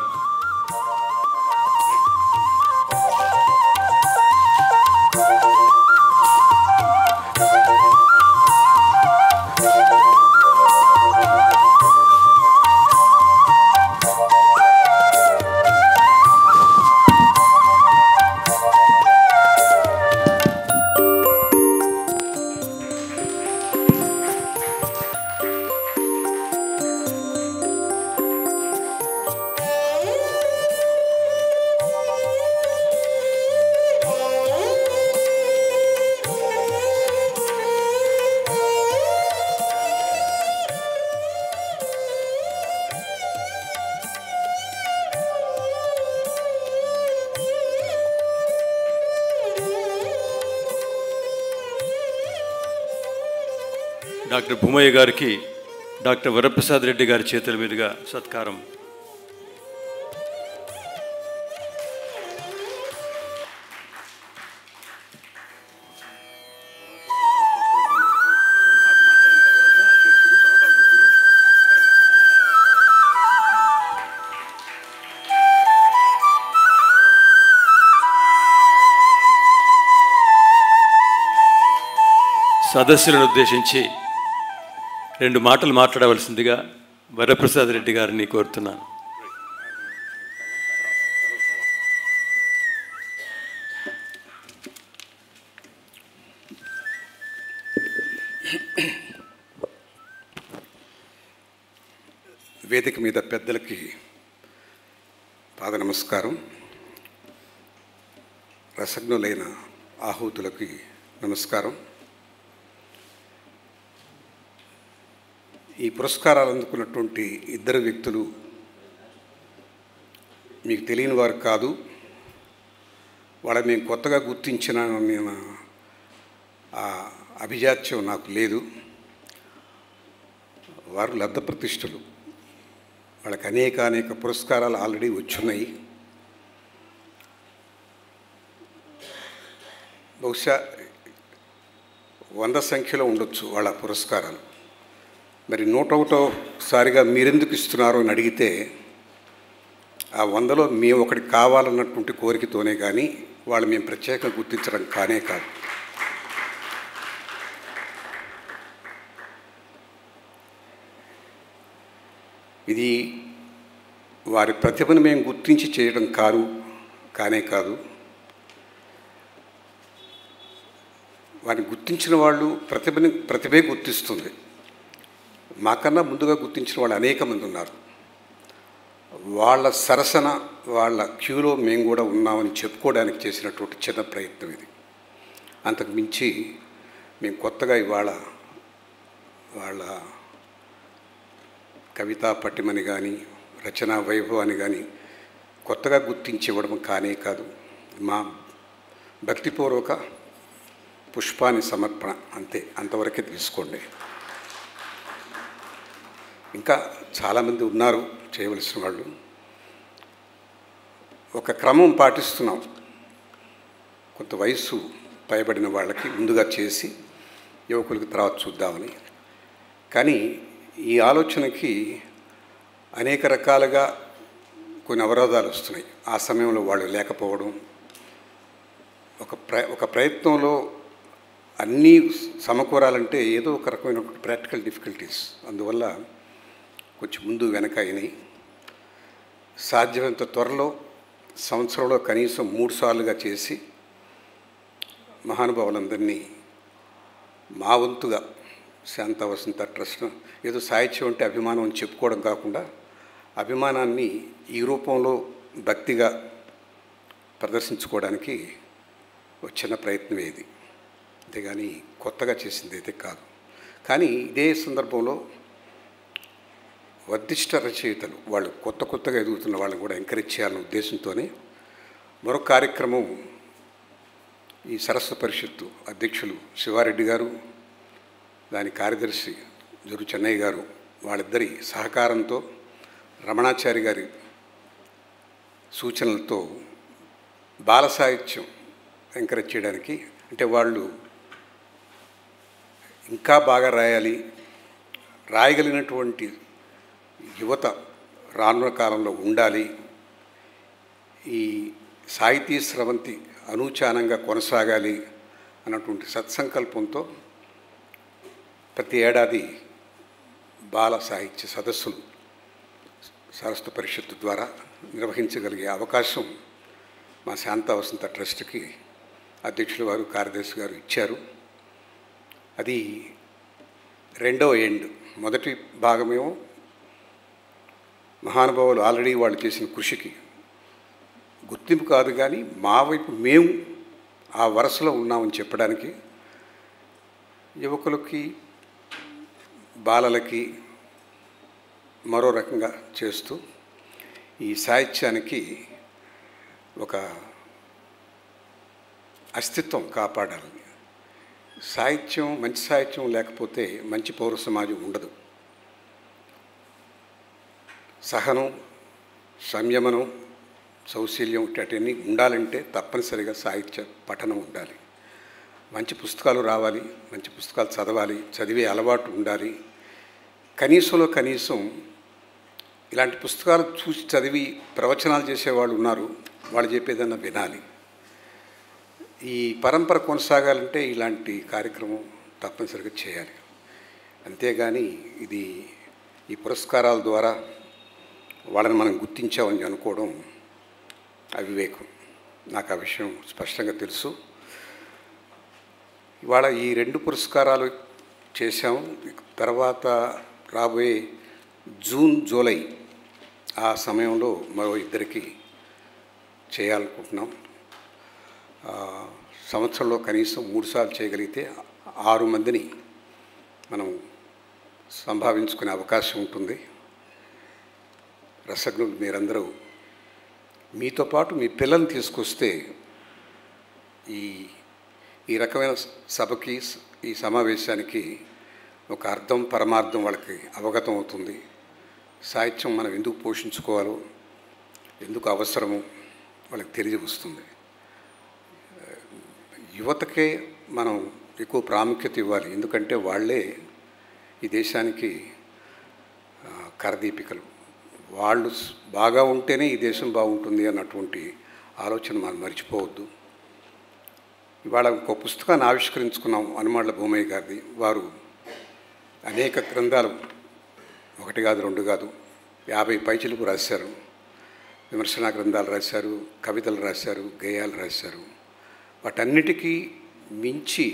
డాక్టర్ భూమయ్య గారికి డాక్టర్ వరప్రసాద్ రెడ్డి గారి చేతుల మీదుగా సత్కారం. సదస్సులను ఉద్దేశించి 2 మాటలు మాట్లాడవలసిందిగా వరప్రసాద్ రెడ్డి గారిని కోరుతున్నాను. వేదిక మీద పెద్దలకి పాద నమస్కారం, రసజ్ఞులైన ఆహూతులకి నమస్కారం. ఈ పురస్కారాలు అందుకున్నటువంటి 2 వ్యక్తులు మీకు తెలియని వారు కాదు. వాళ్ళని మేము కొత్తగా గుర్తించిన ఆ అభిజాత్యం నాకు లేదు. వారు లబ్ధ ప్రతిష్ఠులు. వాళ్ళకి అనేక పురస్కారాలు ఆల్రెడీ వచ్చున్నాయి. బహుశా 100 సంఖ్యలో ఉండొచ్చు వాళ్ళ పురస్కారాలు. మరి 101సారిగా మీరెందుకు ఇస్తున్నారో అని అడిగితే ఆ 100లో మేము ఒకటి కావాలన్నటువంటి కోరికతోనే కానీ వాళ్ళు మేము ప్రత్యేకంగా గుర్తించడం కానే కాదు. ఇది వారి ప్రతిభను మేము గుర్తించి చేయడం కానే కాదు. వారిని గుర్తించిన వాళ్ళు ప్రతిభే గుర్తిస్తుంది. మాకన్నా ముందుగా గుర్తించిన వాళ్ళు అనేక మంది ఉన్నారు. వాళ్ళ సరసన వాళ్ళ క్యూలో మేము కూడా ఉన్నామని చెప్పుకోవడానికి చేసినటువంటి చిన్న ప్రయత్నం ఇది. అంతకు మించి మేము కొత్తగా ఇవాళ వాళ్ళ కవితా పట్టిమని కానీ రచనా వైభవాన్ని కానీ కొత్తగా గుర్తించి ఇవ్వడం కానే కాదు. మా భక్తిపూర్వక పుష్పాన్ని సమర్పణ అంతే, అంతవరకే తీసుకోండి. ఇంకా చాలామంది ఉన్నారు చేయవలసిన వాళ్ళు. ఒక క్రమం పాటిస్తున్నాం. కొంత వయసు పైబడిన వాళ్ళకి ముందుగా చేసి యువకులకి తర్వాత చూద్దామని. కానీ ఈ ఆలోచనకి అనేక రకాలుగా కొన్ని అవరోధాలు వస్తున్నాయి. ఆ సమయంలో వాళ్ళు లేకపోవడం, ఒక ప్రయత్నంలో అన్నీ సమకూరాలంటే ఏదో ఒక రకమైనటువంటి ప్రాక్టికల్ డిఫికల్టీస్, అందువల్ల కొంచెం ముందు వెనక అయినాయి. సాధ్యమైనంత త్వరలో సంవత్సరంలో కనీసం 3 సార్లుగా చేసి మహానుభావులందరినీ మా వంతుగా శాంత వసంత ట్రస్ట్ ఏదో సాహిత్యం అంటే అభిమానం అని చెప్పుకోవడం కాకుండా అభిమానాన్ని ఈ రూపంలో భక్తిగా ప్రదర్శించుకోవడానికి ఒక చిన్న ప్రయత్నమే ఇది, అంతేగాని కొత్తగా చేసింది అయితే కాదు. కానీ ఇదే సందర్భంలో వర్ధిష్ట రచయితలు వాళ్ళు కొత్తగా ఎదుగుతున్న వాళ్ళని కూడా ఎంకరేజ్ చేయాలనే ఉద్దేశంతోనే మరొక కార్యక్రమం ఈ సరస్వత పరిషత్తు అధ్యక్షులు శివారెడ్డి గారు, దాని కార్యదర్శి జురు చెన్నయ్య గారు వాళ్ళిద్దరి సహకారంతో రమణాచారి గారి సూచనలతో బాల సాహిత్యం ఎంకరేజ్ చేయడానికి, అంటే వాళ్ళు ఇంకా బాగా రాయగలిగినటువంటి యువత రానున్న కాలంలో ఉండాలి, ఈ సాహితీ స్రవంతి అనూచానంగా కొనసాగాలి అన్నటువంటి సత్సంకల్పంతో ప్రతి ఏడాది బాల సాహిత్య సదస్సులు సరస్వత పరిషత్తు ద్వారా నిర్వహించగలిగే అవకాశం మా శాంత వసంత ట్రస్ట్కి అధ్యక్షులు వారు కార్యదర్శి గారు ఇచ్చారు. అది 2వ ఎండ్. మొదటి భాగమేమో మహానుభావులు ఆల్రెడీ వాళ్ళు చేసిన కృషికి గుర్తింపు కాదు, కానీ మా వైపు మేము ఆ వరుసలో ఉన్నామని చెప్పడానికి యువకులకి బాలలకి మరో రకంగా చేస్తూ ఈ సాహిత్యానికి ఒక అస్తిత్వం కాపాడాలి. సాహిత్యం, మంచి సాహిత్యం లేకపోతే మంచి పౌర సమాజం ఉండదు. సహనం, సంయమనం, సౌశీల్యం ఇటన్నీ ఉండాలంటే తప్పనిసరిగా సాహిత్య పఠనం ఉండాలి. మంచి పుస్తకాలు రావాలి, మంచి పుస్తకాలు చదవాలి, చదివే అలవాటు ఉండాలి. కనీసంలో కనీసం ఇలాంటి పుస్తకాలు చూసి చదివి ప్రవచనాలు చేసేవాళ్ళు ఉన్నారు, వాళ్ళు చెప్పేదన్నా వినాలి. ఈ పరంపర కొనసాగాలంటే ఇలాంటి కార్యక్రమం తప్పనిసరిగా చేయాలి. అంతేగాని ఇది ఈ పురస్కారాల ద్వారా వాళ్ళని మనం గుర్తించామని అనుకోవడం అవివేకం. నాకు ఆ విషయం స్పష్టంగా తెలుసు. ఇవాళ ఈ 2 పురస్కారాలు చేశాము. తర్వాత రాబోయే జూన్, జూలై ఆ సమయంలో మరో 2కి చేయాలనుకుంటున్నాం. సంవత్సరంలో కనీసం 3 సార్లు చేయగలిగితే 6 మందిని మనం సంభావించుకునే అవకాశం ఉంటుంది. రసజ్ఞులు మీరందరూ మీతో పాటు మీ పిల్లల్ని తీసుకొస్తే ఈ రకమైన సభకి, ఈ సమావేశానికి ఒక అర్థం, పరమార్థం వాళ్ళకి అవగతం అవుతుంది. సాహిత్యం మనం ఎందుకు పోషించుకోవాలో, ఎందుకు అవసరమో వాళ్ళకి తెలియవస్తుంది. యువతకే మనం ఎక్కువ ప్రాముఖ్యత ఇవ్వాలి. ఎందుకంటే వాళ్ళే ఈ దేశానికి కరదీపికలు. వాళ్ళు బాగా ఉంటేనే ఈ దేశం బాగుంటుంది అన్నటువంటి ఆలోచన మనం మర్చిపోవద్దు. ఇవాళ ఇంకో పుస్తకాన్ని ఆవిష్కరించుకున్నాం, హనుమాండ్ల భూమయ్య గారిది. వారు అనేక గ్రంథాలు, 1 కాదు 2 కాదు 50 పైచిలకు రాశారు. విమర్శనా గ్రంథాలు రాశారు, కవితలు రాశారు, గేయాలు రాశారు. వాటన్నిటికీ మించి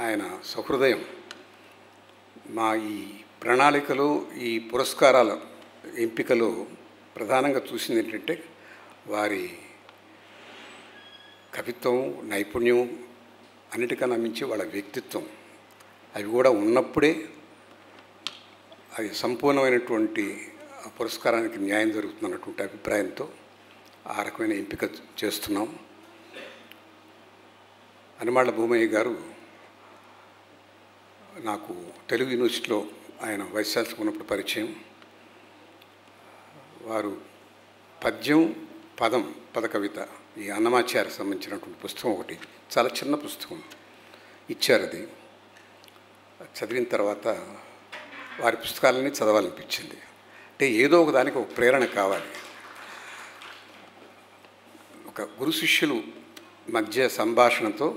ఆయన సహృదయం మా ఈ ప్రణాళికలో, ఈ పురస్కారాల ఎంపికలో ప్రధానంగా చూసింది ఏంటంటే వారి కవిత్వం, నైపుణ్యం, అన్నిటికన్నా మించి వాళ్ళ వ్యక్తిత్వం. అవి కూడా ఉన్నప్పుడే అది సంపూర్ణమైనటువంటి పురస్కారానికి న్యాయం జరుగుతుందన్నటువంటి అభిప్రాయంతో ఆ రకమైన ఎంపిక చేస్తున్నాం. హనుమాండ్ల భూమయ్య గారు నాకు తెలుగు యూనివర్సిటీలో ఆయన వైస్ ఛాన్సలర్ ఉన్నప్పుడు పరిచయం. వారు పద్యం, పదం, పదకవిత, ఈ అన్నమాచార్యకు సంబంధించినటువంటి పుస్తకం ఒకటి, చాలా చిన్న పుస్తకం ఇచ్చారు. అది చదివిన తర్వాత వారి పుస్తకాలన్నీ చదవాలనిపించింది. అంటే ఏదో ఒక దానికి ఒక ప్రేరణ కావాలి. ఒక గురు శిష్యులు మధ్య సంభాషణతో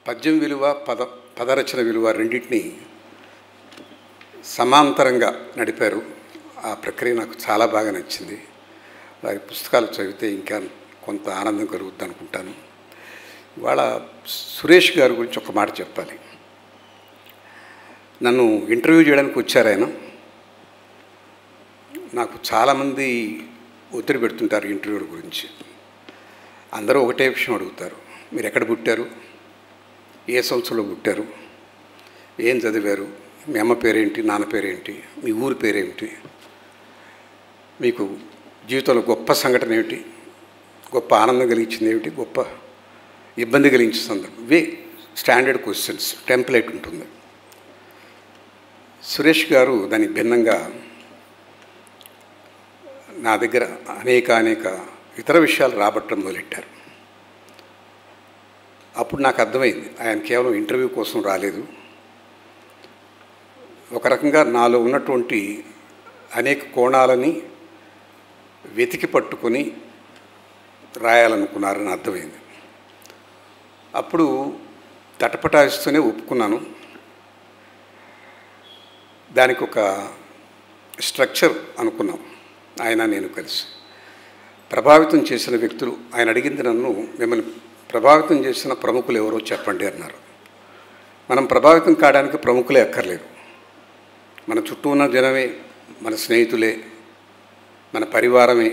పద్యం విలువ, పదరచన విలువ రెండింటినీ సమాంతరంగా నడిపారు. ఆ ప్రక్రియ నాకు చాలా బాగా నచ్చింది. వారి పుస్తకాలు చదివితే ఇంకా కొంత ఆనందం కలుగుద్ది అనుకుంటాను. ఇవాళ సురేష్ గారి గురించి ఒక మాట చెప్పాలి. నన్ను ఇంటర్వ్యూ చేయడానికి వచ్చారు ఆయన. నాకు చాలామంది ఒత్తిడి పెడుతుంటారు ఇంటర్వ్యూల గురించి. అందరూ ఒకటే విషయం అడుగుతారు, మీరు ఎక్కడ పుట్టారు, ఏ సంవత్సరంలో పుట్టారు, ఏం చదివారు, మీ అమ్మ పేరేంటి, నాన్న పేరేంటి, మీ ఊరి పేరేంటి, మీకు జీవితంలో గొప్ప సంఘటన ఏమిటి, గొప్ప ఆనందం కలిగించింది ఏమిటి, గొప్ప ఇబ్బంది కలిగించే సందర్భం. ఇవే స్టాండర్డ్ క్వశ్చన్స్, టెంప్లెట్ ఉంటుంది. సురేష్ గారు దానికి భిన్నంగా నా దగ్గర అనేక ఇతర విషయాలు రాబట్టడం మొదలెట్టారు. అప్పుడు నాకు అర్థమైంది ఆయన కేవలం ఇంటర్వ్యూ కోసం రాలేదు. ఒక రకంగా నాలో ఉన్నటువంటి అనేక కోణాలని వెతికి పట్టుకొని రాయాలనుకున్నారని అర్థమైంది. అప్పుడు తటపటాయిస్తూనే ఒప్పుకున్నాను. దానికి ఒక స్ట్రక్చర్ అనుకున్నాం ఆయన నేను కలిసి. ప్రభావితం చేసిన వ్యక్తులు, ఆయన అడిగింది నన్ను, మిమ్మల్ని ప్రభావితం చేసిన ప్రముఖులు ఎవరో చెప్పండి అన్నారు. మనం ప్రభావితం కావడానికి ప్రముఖులే అక్కర్లేదు. మన చుట్టూ ఉన్న జనమే, మన స్నేహితులే, మన పరివారమే,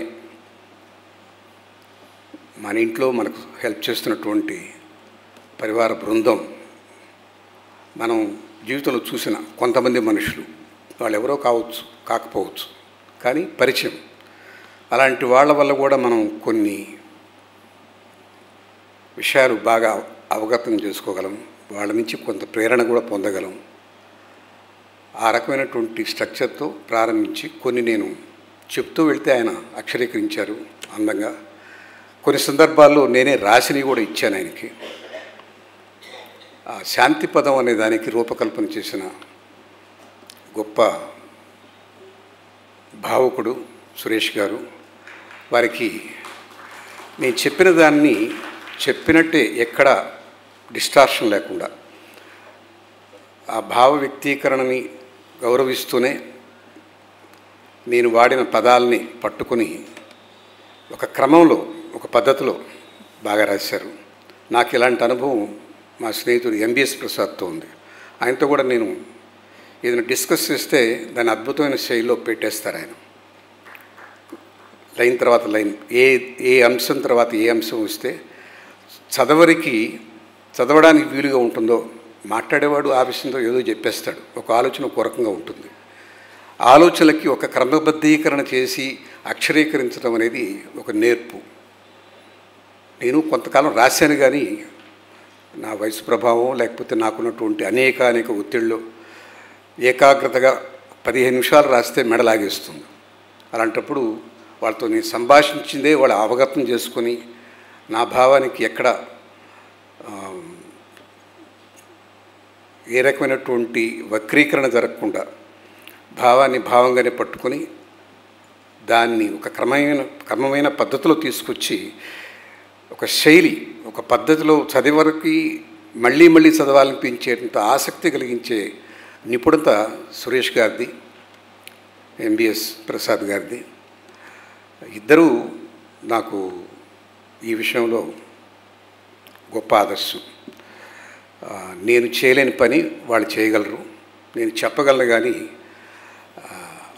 మన ఇంట్లో మనకు హెల్ప్ చేస్తున్నటువంటి పరివార బృందం, మనం జీవితంలో చూసిన కొంతమంది మనుషులు, వాళ్ళు ఎవరో కావచ్చు, కాకపోవచ్చు, కానీ పరిచయం, అలాంటి వాళ్ళ వల్ల కూడా మనం కొన్ని విషయాలు బాగా అవగతం చేసుకోగలం, వాళ్ళ నుంచి కొంత ప్రేరణ కూడా పొందగలం. ఆ రకమైనటువంటి స్ట్రక్చర్తో ప్రారంభించి కొన్ని నేను చెప్తూ వెళ్తే ఆయన అక్షరీకరించారు అందంగా. కొన్ని సందర్భాల్లో నేనే రాసినవి కూడా ఇచ్చాను ఆయనకి. ఆ శాంతి పదం అనే దానికి రూపకల్పన చేసిన గొప్ప భావుకుడు సురేష్ గారు. వారికి నేను చెప్పిన దాన్ని చెప్పినట్టే ఎక్కడ డిస్టార్షన్ లేకుండా ఆ భావ వ్యక్తీకరణని గౌరవిస్తూనే నేను వాడిన పదాలని పట్టుకొని ఒక క్రమంలో ఒక పద్ధతిలో బాగా రాశారు. నాకు ఇలాంటి అనుభవం మా స్నేహితుడు ఎంబీఎస్ ప్రసాద్తో ఉంది. ఆయనతో కూడా నేను ఏదైనా డిస్కస్ చేస్తే దాన్ని అద్భుతమైన శైలిలో పెట్టేస్తారు ఆయన. లైన్ తర్వాత లైన్, ఏ అంశం తర్వాత ఏ అంశం వస్తే చదవడానికి వీలుగా ఉంటుందో మాట్లాడేవాడు ఆ విషయంలో ఏదో చెప్పేస్తాడు. ఒక ఆలోచన ఒక రకంగా ఉంటుంది. ఆలోచనలకి ఒక క్రమబద్ధీకరణ చేసి అక్షరీకరించడం అనేది ఒక నేర్పు. నేను కొంతకాలం రాశాను, కానీ నా వయసు ప్రభావం లేకపోతే నాకున్నటువంటి అనేక ఒత్తిళ్ళు ఏకాగ్రతగా 15 నిమిషాలు రాస్తే మెడలాగేస్తుంది. అలాంటప్పుడు వాళ్ళతో నేను సంభాషించిందే వాళ్ళు అవగతం చేసుకొని నా భావానికి ఎక్కడ ఏ రకమైనటువంటి వక్రీకరణ జరగకుండా భావాన్ని భావంగానే పట్టుకొని దాన్ని ఒక క్రమమైన పద్ధతిలో తీసుకొచ్చి ఒక శైలి, ఒక పద్ధతిలో చదివరికి మళ్ళీ చదవాలనిపించేంత ఆసక్తి కలిగించే నిపుణత సురేష్ గారిది, ఎంబీఎస్ ప్రసాద్ గారిది. ఇద్దరూ నాకు ఈ విషయంలో గొప్ప ఆదర్శం. నేను చేయలేని పని వాళ్ళు చేయగలరు. నేను చెప్పగలను, కానీ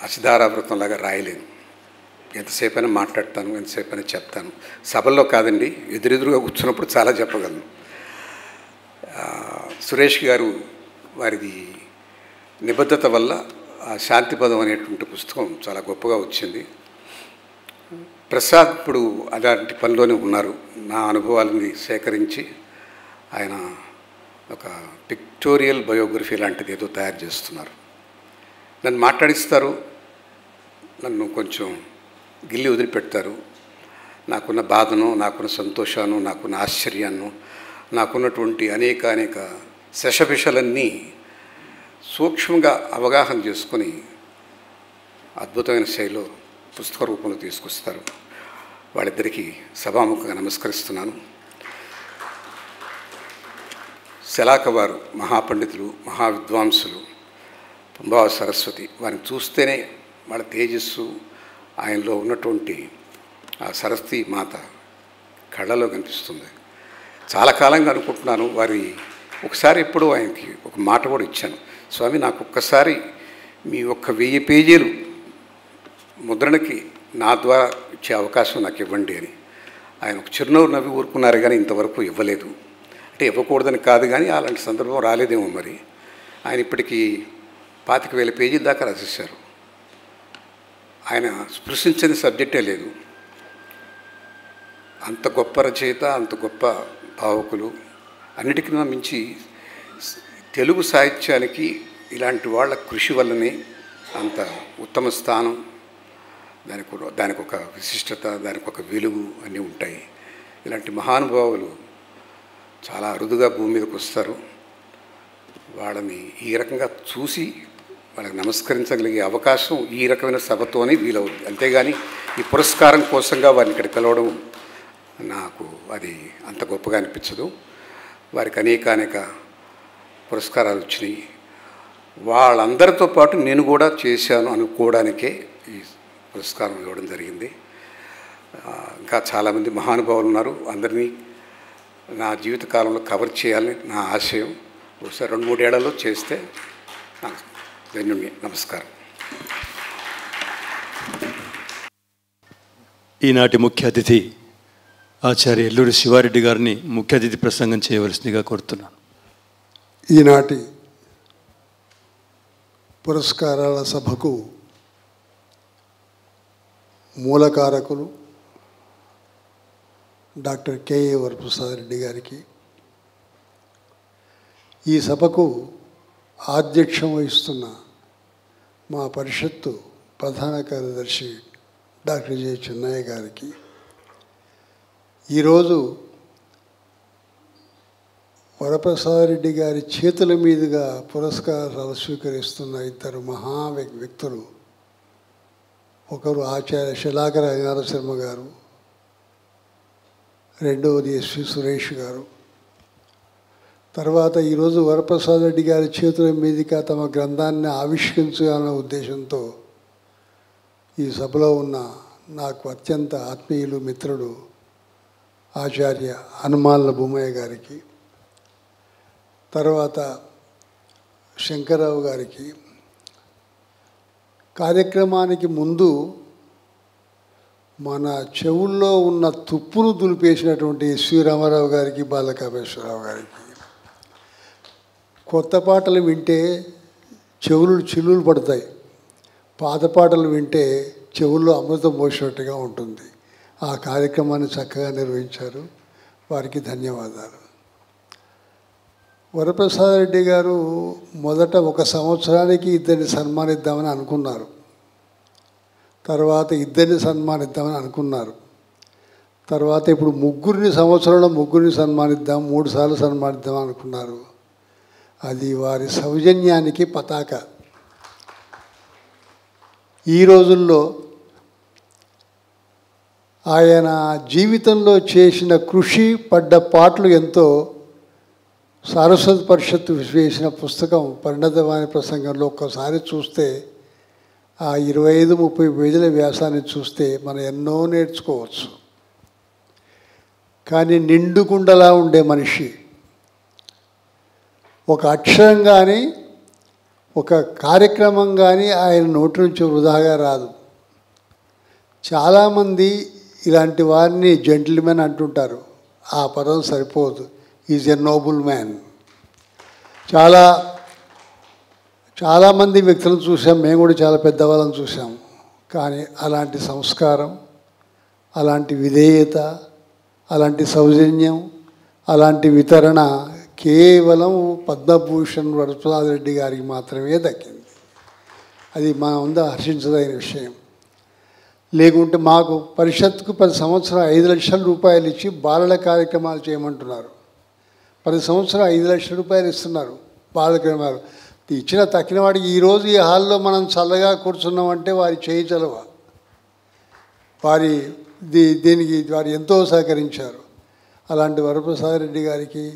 అసిధారావృతంలాగా రాయలేను. ఎంతసేపైనా మాట్లాడతాను, ఎంతసేపైనా చెప్తాను. సభల్లో కాదండి, ఎదురెదురుగా కూర్చున్నప్పుడు చాలా చెప్పగలను. సురేష్ గారు వారిది నిబద్ధత వల్ల ఆ శాంతిపదం అనేటువంటి పుస్తకం చాలా గొప్పగా వచ్చింది. ప్రసాద్ ఇప్పుడు అలాంటి పనిలోనే ఉన్నారు. నా అనుభవాలని సేకరించి ఆయన ఒక పిక్టోరియల్ బయోగ్రఫీ లాంటిది ఏదో తయారు చేస్తున్నారు. నన్ను మాట్లాడిస్తారు, నన్ను కొంచెం గిల్లి వదిలిపెడతారు. నాకున్న బాధను, నాకున్న సంతోషాన్ని, నాకున్న ఆశ్చర్యాన్ని, నాకున్నటువంటి అనేక శషభిషలన్నీ సూక్ష్మంగా అవగాహన చేసుకొని అద్భుతమైన శైలిలో పుస్తక రూపంలో తీసుకొస్తారు. వాళ్ళిద్దరికీ సభాముఖంగా నమస్కరిస్తున్నాను. శలాక వారు మహాపండితులు, మహావిద్వాంసులు, పంబావ సరస్వతి. వారిని చూస్తేనే వాళ్ళ తేజస్సు, ఆయనలో ఉన్నటువంటి ఆ సరస్వతి మాత కళ్ళలో కనిపిస్తుంది. చాలా కాలంగా అనుకుంటున్నాను. వారి ఒకసారి ఎప్పుడూ ఆయనకి ఒక మాట కూడా ఇచ్చాను, స్వామి నాకు ఒక్కసారి మీ 1000 పేజీలు ముద్రణకి నా ద్వారా ఇచ్చే అవకాశం నాకు ఇవ్వండి అని. ఆయన ఒక చిరునవ్వు నవ్వి ఊరుకున్నారు, కానీ ఇంతవరకు ఇవ్వలేదు. అంటే ఇవ్వకూడదని కాదు, కానీ అలాంటి సందర్భం రాలేదేమో మరి. ఆయన ఇప్పటికీ 25,000 పేజీల దాకా రాసేశారు. ఆయన స్పృశించని సబ్జెక్టే లేదు. అంత గొప్ప రచయిత, అంత గొప్ప భావకులు. అన్నిటికన్నా మించి తెలుగు సాహిత్యానికి ఇలాంటి వాళ్ళ కృషి వల్లనే అంత ఉత్తమ స్థానం, దానికి ఒక విశిష్టత, దానికి ఒక వెలుగు అన్నీ ఉంటాయి. ఇలాంటి మహానుభావులు చాలా అరుదుగా భూమి మీదకి వస్తారు. వాళ్ళని ఈ రకంగా చూసి వాళ్ళకి నమస్కరించగలిగే అవకాశం ఈ రకమైన సభతోనే వీలవుతుంది. అంతేగాని ఈ పురస్కారం కోసంగా వారిని ఇక్కడ కలవడం నాకు అది అంత గొప్పగా అనిపించదు. వారికి అనేక పురస్కారాలు వచ్చినాయి. వాళ్ళందరితో పాటు నేను కూడా చేశాను అనుకోవడానికే ఈ పురస్కారం ఇవ్వడం జరిగింది. ఇంకా చాలామంది మహానుభావులు ఉన్నారు. అందరినీ నా జీవితకాలంలో కవర్ చేయాలని నా ఆశయం. ఒకసారి 2-3 ఏళ్లలో చేస్తే ధన్యుణ్ణి. నమస్కారం. ఈనాటి ముఖ్య అతిథి ఆచార్య ఎల్లూరి శివారెడ్డి గారిని ముఖ్య అతిథి ప్రసంగం చేయవలసిందిగా కోరుతున్నాను. ఈనాటి పురస్కారాల సభకు మూలకారకులు డాక్టర్ కెఏ వరప్రసాద్ రెడ్డి గారికి, ఈ సభకు ఆధ్యక్షం వహిస్తున్న మా పరిషత్తు ప్రధాన కార్యదర్శి డాక్టర్ జె చెన్నయ్య గారికి, ఈరోజు వరప్రసాదరెడ్డి గారి చేతుల మీదుగా పురస్కారాలు స్వీకరిస్తున్న ఇద్దరు మహా వ్యక్తులు, ఒకరు ఆచార్య శిలాకర రంగాల శర్మ గారు, రెండవది ఎస్వి సురేష్ గారు. తర్వాత ఈరోజు వరప్రసాదరెడ్డి గారి చేతుల మీదుగా తమ గ్రంథాన్ని ఆవిష్కరించాలన్న ఉద్దేశంతో ఈ సభలో ఉన్న నాకు అత్యంత ఆత్మీయులు, మిత్రుడు ఆచార్య హనుమాన్ల భూమయ్య గారికి, తర్వాత శంకర్రావు గారికి, కార్యక్రమానికి ముందు మన చెవుల్లో ఉన్న తుప్పును దులిపేసినటువంటి ఎస్వి రామారావు గారికి, బాలకామేశ్వరరావు గారికి, కొత్త పాటలు వింటే చెవులు చిల్లులు పడతాయి, పాత పాటలు వింటే చెవుల్లో అమృతం పోసినట్టుగా ఉంటుంది. ఆ కార్యక్రమాన్ని చక్కగా నిర్వహించారు, వారికి ధన్యవాదాలు. వరప్రసాదరెడ్డి గారు మొదట 1 సంవత్సరానికి ఇద్దరిని సన్మానిద్దామని అనుకున్నారు, తర్వాత ఇద్దరిని సన్మానిద్దామని అనుకున్నారు, తర్వాత ఇప్పుడు సంవత్సరంలో ముగ్గురిని సన్మానిద్దాం, 3 సార్లు సన్మానిద్దాం అనుకున్నారు. అది వారి సౌజన్యానికి పతాక. ఈ రోజుల్లో ఆయన జీవితంలో చేసిన కృషి, పడ్డ పాటలు ఎంతో. సారస్వత పరిషత్తు వేసిన పుస్తకం పరిణతవాణి ప్రసంగంలో ఒక్కసారి చూస్తే, ఆ 25-30 పేజీల వ్యాసాన్ని చూస్తే మనం ఎన్నో నేర్చుకోవచ్చు. కానీ నిండుకుండలా ఉండే మనిషి, ఒక అక్షరం కానీ ఒక కార్యక్రమం కానీ ఆయన నోటి నుంచి వృధాగా రాదు. చాలామంది ఇలాంటి వారిని జెంటిల్మెన్ అంటుంటారు, ఆ పదం సరిపోదు. Is a noble man. చాలామంది వ్యక్తులను చూసాం, మేము కూడా చాలా పెద్దవాళ్ళని చూసాం. కానీ అలాంటి సంస్కారం, అలాంటి విధేయత, అలాంటి సౌజన్యం, అలాంటి వితరణ కేవలం పద్మభూషణ్ వరప్రసాదరెడ్డి గారికి మాత్రమే దక్కింది. అది మా ముందు హర్షించదగిన విషయం. లేకుంటే మాకు పరిషత్తుకు 10 సంవత్సరం 5 లక్షల రూపాయలు ఇచ్చి బాలల కార్యక్రమాలు చేయమంటున్నారు. 10 సంవత్సరం 5 లక్షల రూపాయలు ఇస్తున్నారు బాలల కార్యక్రమాలు. ఇచ్చిన తక్కిన వాడికి ఈరోజు ఈ హాల్లో మనం చల్లగా కూర్చున్నామంటే వారి చేయి చలవ, దీనికి వారు ఎంతో సహకరించారు. అలాంటి వరప్రసాదరెడ్డి గారికి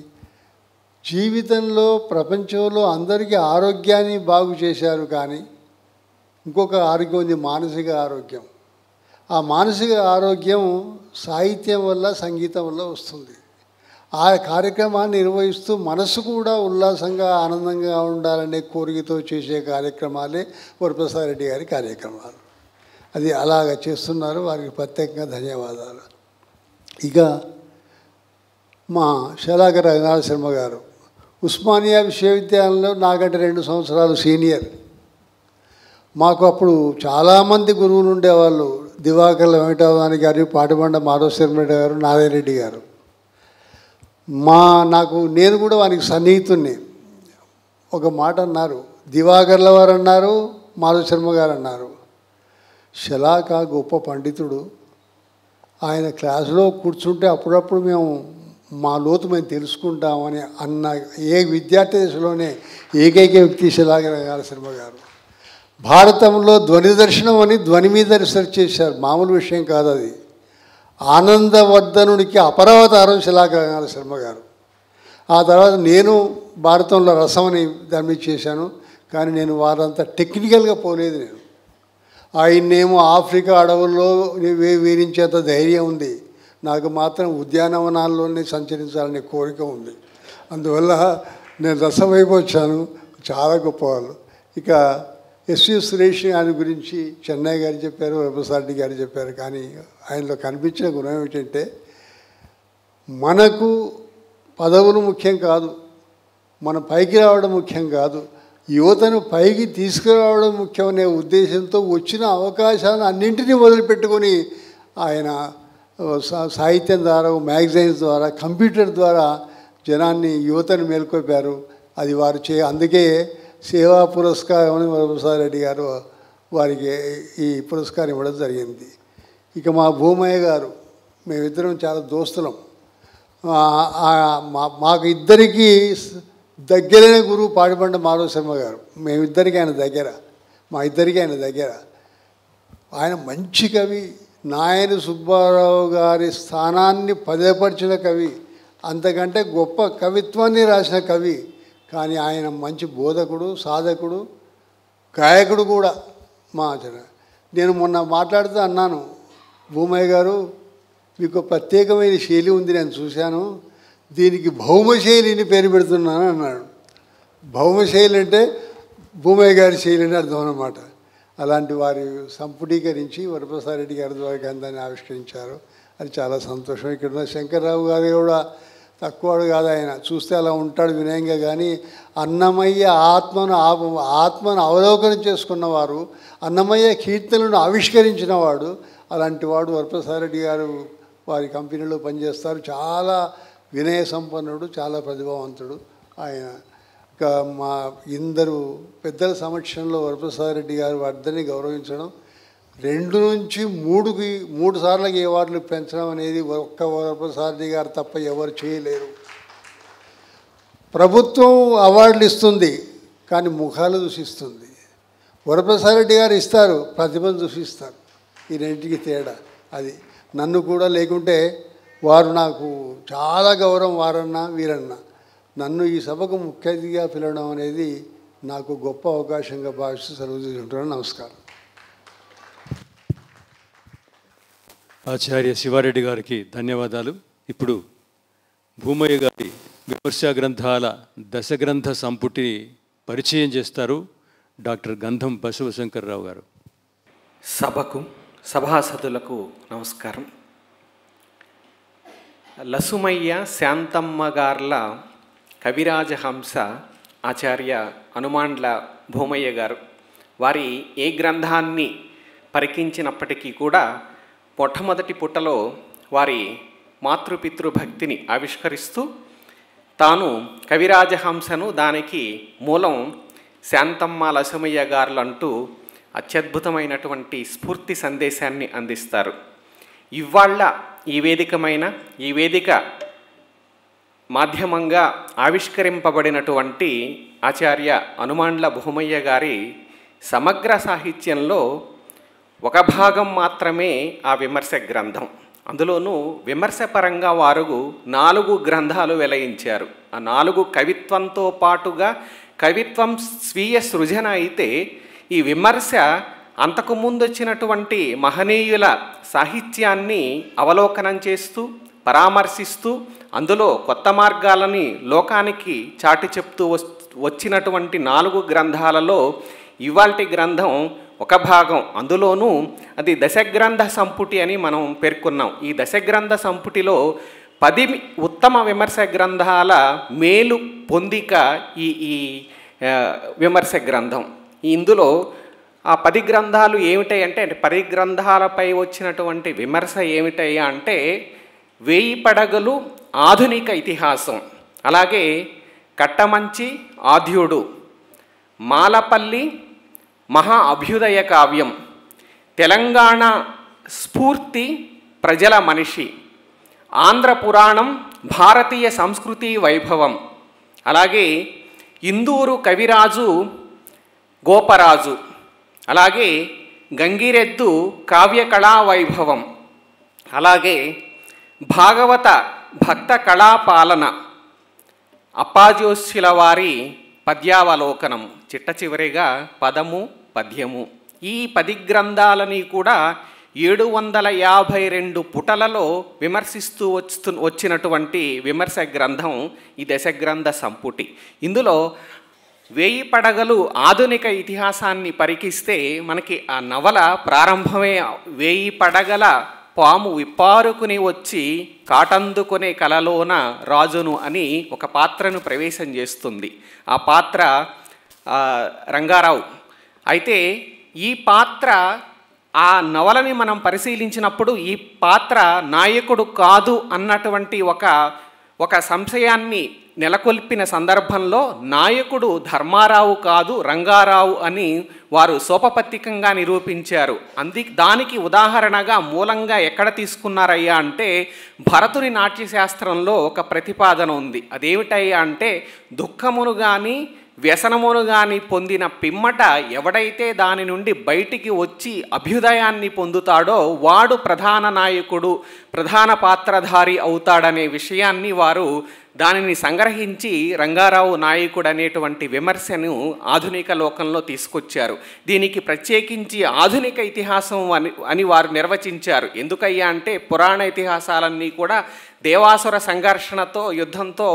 జీవితంలో ప్రపంచంలో అందరికీ ఆరోగ్యాన్ని బాగు చేశారు. కానీ ఇంకొక ఆరోగ్యం ఉంది, మానసిక ఆరోగ్యం. ఆ మానసిక ఆరోగ్యం సాహిత్యం వల్ల, సంగీతం వల్ల వస్తుంది. ఆ కార్యక్రమాన్ని నిర్వహిస్తూ మనసు కూడా ఉల్లాసంగా, ఆనందంగా ఉండాలనే కోరికతో చేసే కార్యక్రమాలే వరప్రసాదరెడ్డి గారి కార్యక్రమాలు. అది అలాగ చేస్తున్నారు, వారికి ప్రత్యేకంగా ధన్యవాదాలు. ఇక మా శిలాకర రంగాల శర్మ గారు ఉస్మానియా విశ్వవిద్యాలయంలో నాకంటే 2 సంవత్సరాలు సీనియర్. మాకు అప్పుడు చాలామంది గురువులు ఉండేవాళ్ళు. దివాకర్ల వెంకటరామని గారు, పాటిబండ మాధవ శర్మ గారు, నారాయణ రెడ్డి గారు. నేను కూడా వారికి సన్నిహితుణ్ణి. ఒక మాట అన్నారు, దివాకర్ల వారు అన్నారు, మాధవ శర్మ గారు అన్నారు, శిలాక గొప్ప పండితుడు, ఆయన క్లాసులో కూర్చుంటే అప్పుడప్పుడు మా లోతు మేము తెలుసుకుంటామని అన్న ఏ విద్యార్థి దశలోనే ఏకైక వ్యక్తి శిలాకర రంగాల శర్మ గారు. భారతంలో ధ్వని దర్శనం అని ధ్వని మీద రీసెర్చ్ చేశారు, మామూలు విషయం కాదు అది. ఆనందవర్ధనుడికి అపరావతారం శిలాకర రంగాల శర్మ గారు. ఆ తర్వాత నేను భారతంలో రసం అని దాని మీద చేశాను. కానీ నేను వారంతా టెక్నికల్గా పోలేదు. ఆయన్నేమో ఆఫ్రికా అడవుల్లో వీరించేంత ధైర్యం ఉంది, నాకు మాత్రం ఉద్యానవనాల్లోనే సంచరించాలనే కోరిక ఉంది. అందువల్ల నేను రసం వైపు వచ్చాను. చాలా గొప్పవాళ్ళు. ఇక ఎస్వి సురేష్ గారి గురించి చెన్నయ్య గారు చెప్పారు, వరప్రసాదరెడ్డి గారు చెప్పారు. కానీ ఆయనలో కనిపించిన గుణం ఏమిటంటే, మనకు పదవులు ముఖ్యం కాదు, మన పైకి రావడం ముఖ్యం కాదు, యువతను పైకి తీసుకురావడం ముఖ్యమనే ఉద్దేశంతో వచ్చిన అవకాశాలను అన్నింటినీ వదిలిపెట్టుకొని ఆయన సాహిత్యం ద్వారా, మ్యాగజైన్స్ ద్వారా, కంప్యూటర్ ద్వారా జనాన్ని, యువతను మేల్కొల్పారు. అది వారు అందుకే సేవా పురస్కారం అని వరప్రసాద్ రెడ్డి గారు వారికి ఈ పురస్కారం ఇవ్వడం జరిగింది. ఇక మా భూమయ్య గారు, మేమిద్దరం చాలా దోస్తులం. మాకు ఇద్దరికీ దగ్గరైన గురువు పాడిపండ మాధవ శర్మ గారు. మేమిద్దరికీ ఆయన దగ్గర, మా ఇద్దరికీ ఆయన దగ్గర. ఆయన మంచి కవి, నాయని సుబ్బారావు గారి స్థానాన్ని పదేపరిచిన కవి, అంతకంటే గొప్ప కవిత్వాన్ని రాసిన కవి. కానీ ఆయన మంచి బోధకుడు, సాధకుడు, గాయకుడు కూడా. నేను మొన్న మాట్లాడుతూ అన్నాను, భూమయ్య గారు మీకు ప్రత్యేకమైన శైలి ఉంది, నేను చూశాను, దీనికి భౌమశైలిని పేరు పెడుతున్నాను అన్నాడు. భౌమశైలి అంటే భూమయ్య గారి శైలి అని అర్థం అన్నమాట. అలాంటి వారి సంపుటీకరించి వరప్రసాద్ రెడ్డి గారి ద్వారా గ్రంథాన్ని ఆవిష్కరించారు. అది చాలా సంతోషం. ఇక్కడ ఉన్న శంకర్రావు గారు కూడా తక్కువడు కాదు, ఆయన చూస్తే అలా ఉంటాడు వినయంగా. కానీ అన్నమయ్య ఆత్మను అవలోకనం చేసుకున్నవారు, అన్నమయ్య కీర్తనలను ఆవిష్కరించిన వాడు. అలాంటి వాడు వరప్రసాద్ రెడ్డి గారు వారి కంపెనీలో పనిచేస్తారు. చాలా వినయ సంపన్నుడు, చాలా ప్రతిభావంతుడు ఆయన. మా ఇందరు పెద్దల సమక్షంలో వరప్రసాద్ రెడ్డి గారు వారిద్దరిని గౌరవించడం, 2 నుంచి 3 సార్లకి అవార్డులు పెంచడం అనేది ఒక్క వరప్రసాద్ రెడ్డి గారు తప్ప ఎవరు చేయలేరు. ప్రభుత్వం అవార్డులు ఇస్తుంది కానీ ముఖాలు దూషిస్తుంది. వరప్రసాద్ రెడ్డి గారు ఇస్తారు, ప్రతిభను దూషిస్తారు. ఈ రెండింటికి తేడా అది. నన్ను కూడా లేకుంటే వారు నాకు చాలా గౌరవం, వారన్నా వీరన్నా. నన్ను ఈ సభకు ముఖ్య అతిథిగా పిలవడం అనేది నాకు గొప్ప అవకాశంగా భావిస్తూ సెలవు తీసుకుంటున్నాను. నమస్కారం. ఆచార్య శివారెడ్డి గారికి ధన్యవాదాలు. ఇప్పుడు భూమయ్య గారి విమర్శా గ్రంథాల దశగ్రంథ సంపుటిని పరిచయం చేస్తారు డాక్టర్ గంధం బసవశంకర్రావు గారు. సభకు, సభాసదులకు నమస్కారం. లసుమయ్య శాంతమ్మ గార్ల కవిరాజహంస ఆచార్య హనుమాండ్ల భూమయ్య గారు వారి ఏ గ్రంథాన్ని పరికించినప్పటికీ కూడా మొట్టమొదటి పుటలో వారి మాతృపితృభక్తిని ఆవిష్కరిస్తూ తాను కవిరాజహంసను, దానికి మూలం శాంతమ్మ లసుమయ్య గారులు అంటూ అత్యద్భుతమైనటువంటి స్ఫూర్తి సందేశాన్ని అందిస్తారు. ఇవాళ ఈ వేదిక మాధ్యమంగా ఆవిష్కరింపబడినటువంటి ఆచార్య హనుమాండ్ల భూమయ్య గారి సమగ్ర సాహిత్యంలో ఒక భాగం మాత్రమే ఆ విమర్శ గ్రంథం. అందులోనూ విమర్శపరంగా వారు 4 గ్రంథాలు వెలయించారు. ఆ 4 కవిత్వంతో పాటుగా కవిత్వం స్వీయ సృజన అయితే, ఈ విమర్శ అంతకుముందు వచ్చినటువంటి మహనీయుల సాహిత్యాన్ని అవలోకనం చేస్తూ, పరామర్శిస్తూ, అందులో కొత్త మార్గాలని లోకానికి చాటి చెప్తూ వచ్చినటువంటి 4 గ్రంథాలలో ఇవాల్టి గ్రంథం ఒక భాగం. అందులోనూ అది దశగ్రంథ సంపుటి అని మనం పేర్కొన్నాం. ఈ దశగ్రంథ సంపుటిలో 10 ఉత్తమ విమర్శ గ్రంథాల మేలు పొందిక ఈ విమర్శ గ్రంథం. ఇందులో ఆ 10 గ్రంథాలు ఏమిటాయంటే, 10 గ్రంథాలపై వచ్చినటువంటి విమర్శ ఏమిటయ్యా అంటే, 1000 పడగలు ఆధునిక ఇతిహాసం, అలాగే కట్టమంచి ఆద్యుడు, మాలపల్లి మహా అభ్యుదయ కావ్యం, తెలంగాణ స్ఫూర్తి ప్రజల మనిషి, ఆంధ్ర పురాణం భారతీయ సంస్కృతి వైభవం, అలాగే ఇందూరు కవిరాజు గోపరాజు, అలాగే గంగిరెద్దు కావ్యకళా వైభవం, అలాగే భాగవత భక్త కళాపాలన, అప్పాజోస్యుల వారి పద్యావలోకనం, చిట్ట చివరిగా పదము పద్యము. ఈ 10 గ్రంథాలని కూడా 752 పుటలలో విమర్శిస్తూ వచ్చినటువంటి విమర్శ గ్రంథం ఈ దశగ్రంథ సంపుటి. ఇందులో 1000 పడగలు ఆధునిక ఇతిహాసాన్ని పరికిస్తే మనకి ఆ నవల ప్రారంభమే 1000 పడగల పాము విప్పారుకుని వచ్చి కాటందుకునే కలలోన రాజును అని ఒక పాత్రను ప్రవేశం చేస్తుంది. ఆ పాత్ర రంగారావు. అయితే ఈ పాత్ర, ఆ నవలని మనం పరిశీలించినప్పుడు ఈ పాత్ర నాయకుడు కాదు అన్నటువంటి ఒక సంశయాన్ని నెలకొల్పిన సందర్భంలో నాయకుడు ధర్మారావు కాదు రంగారావు అని వారు సోపపత్తికంగా నిరూపించారు. దానికి ఉదాహరణగా మూలంగా ఎక్కడ తీసుకున్నారయ్యా అంటే భరతుని నాట్యశాస్త్రంలో ఒక ప్రతిపాదన ఉంది. అదేమిటయ్యా అంటే దుఃఖమును కానీ వ్యసనమును కానీ పొందిన పిమ్మట ఎవడైతే దాని నుండి బయటికి వచ్చి అభ్యుదయాన్ని పొందుతాడో వాడు ప్రధాన నాయకుడు, ప్రధాన పాత్రధారి అవుతాడనే విషయాన్ని వారు దానిని సంగ్రహించి రంగారావు నాయకుడు అనేటువంటి విమర్శను ఆధునిక లోకంలో తీసుకొచ్చారు. దీనికి ప్రత్యేకించి ఆధునిక ఇతిహాసం అని వారు నిర్వచించారు. ఎందుకయ్యా అంటే పురాణ ఇతిహాసాలన్నీ కూడా దేవాసుర సంఘర్షణతో యుద్ధంతో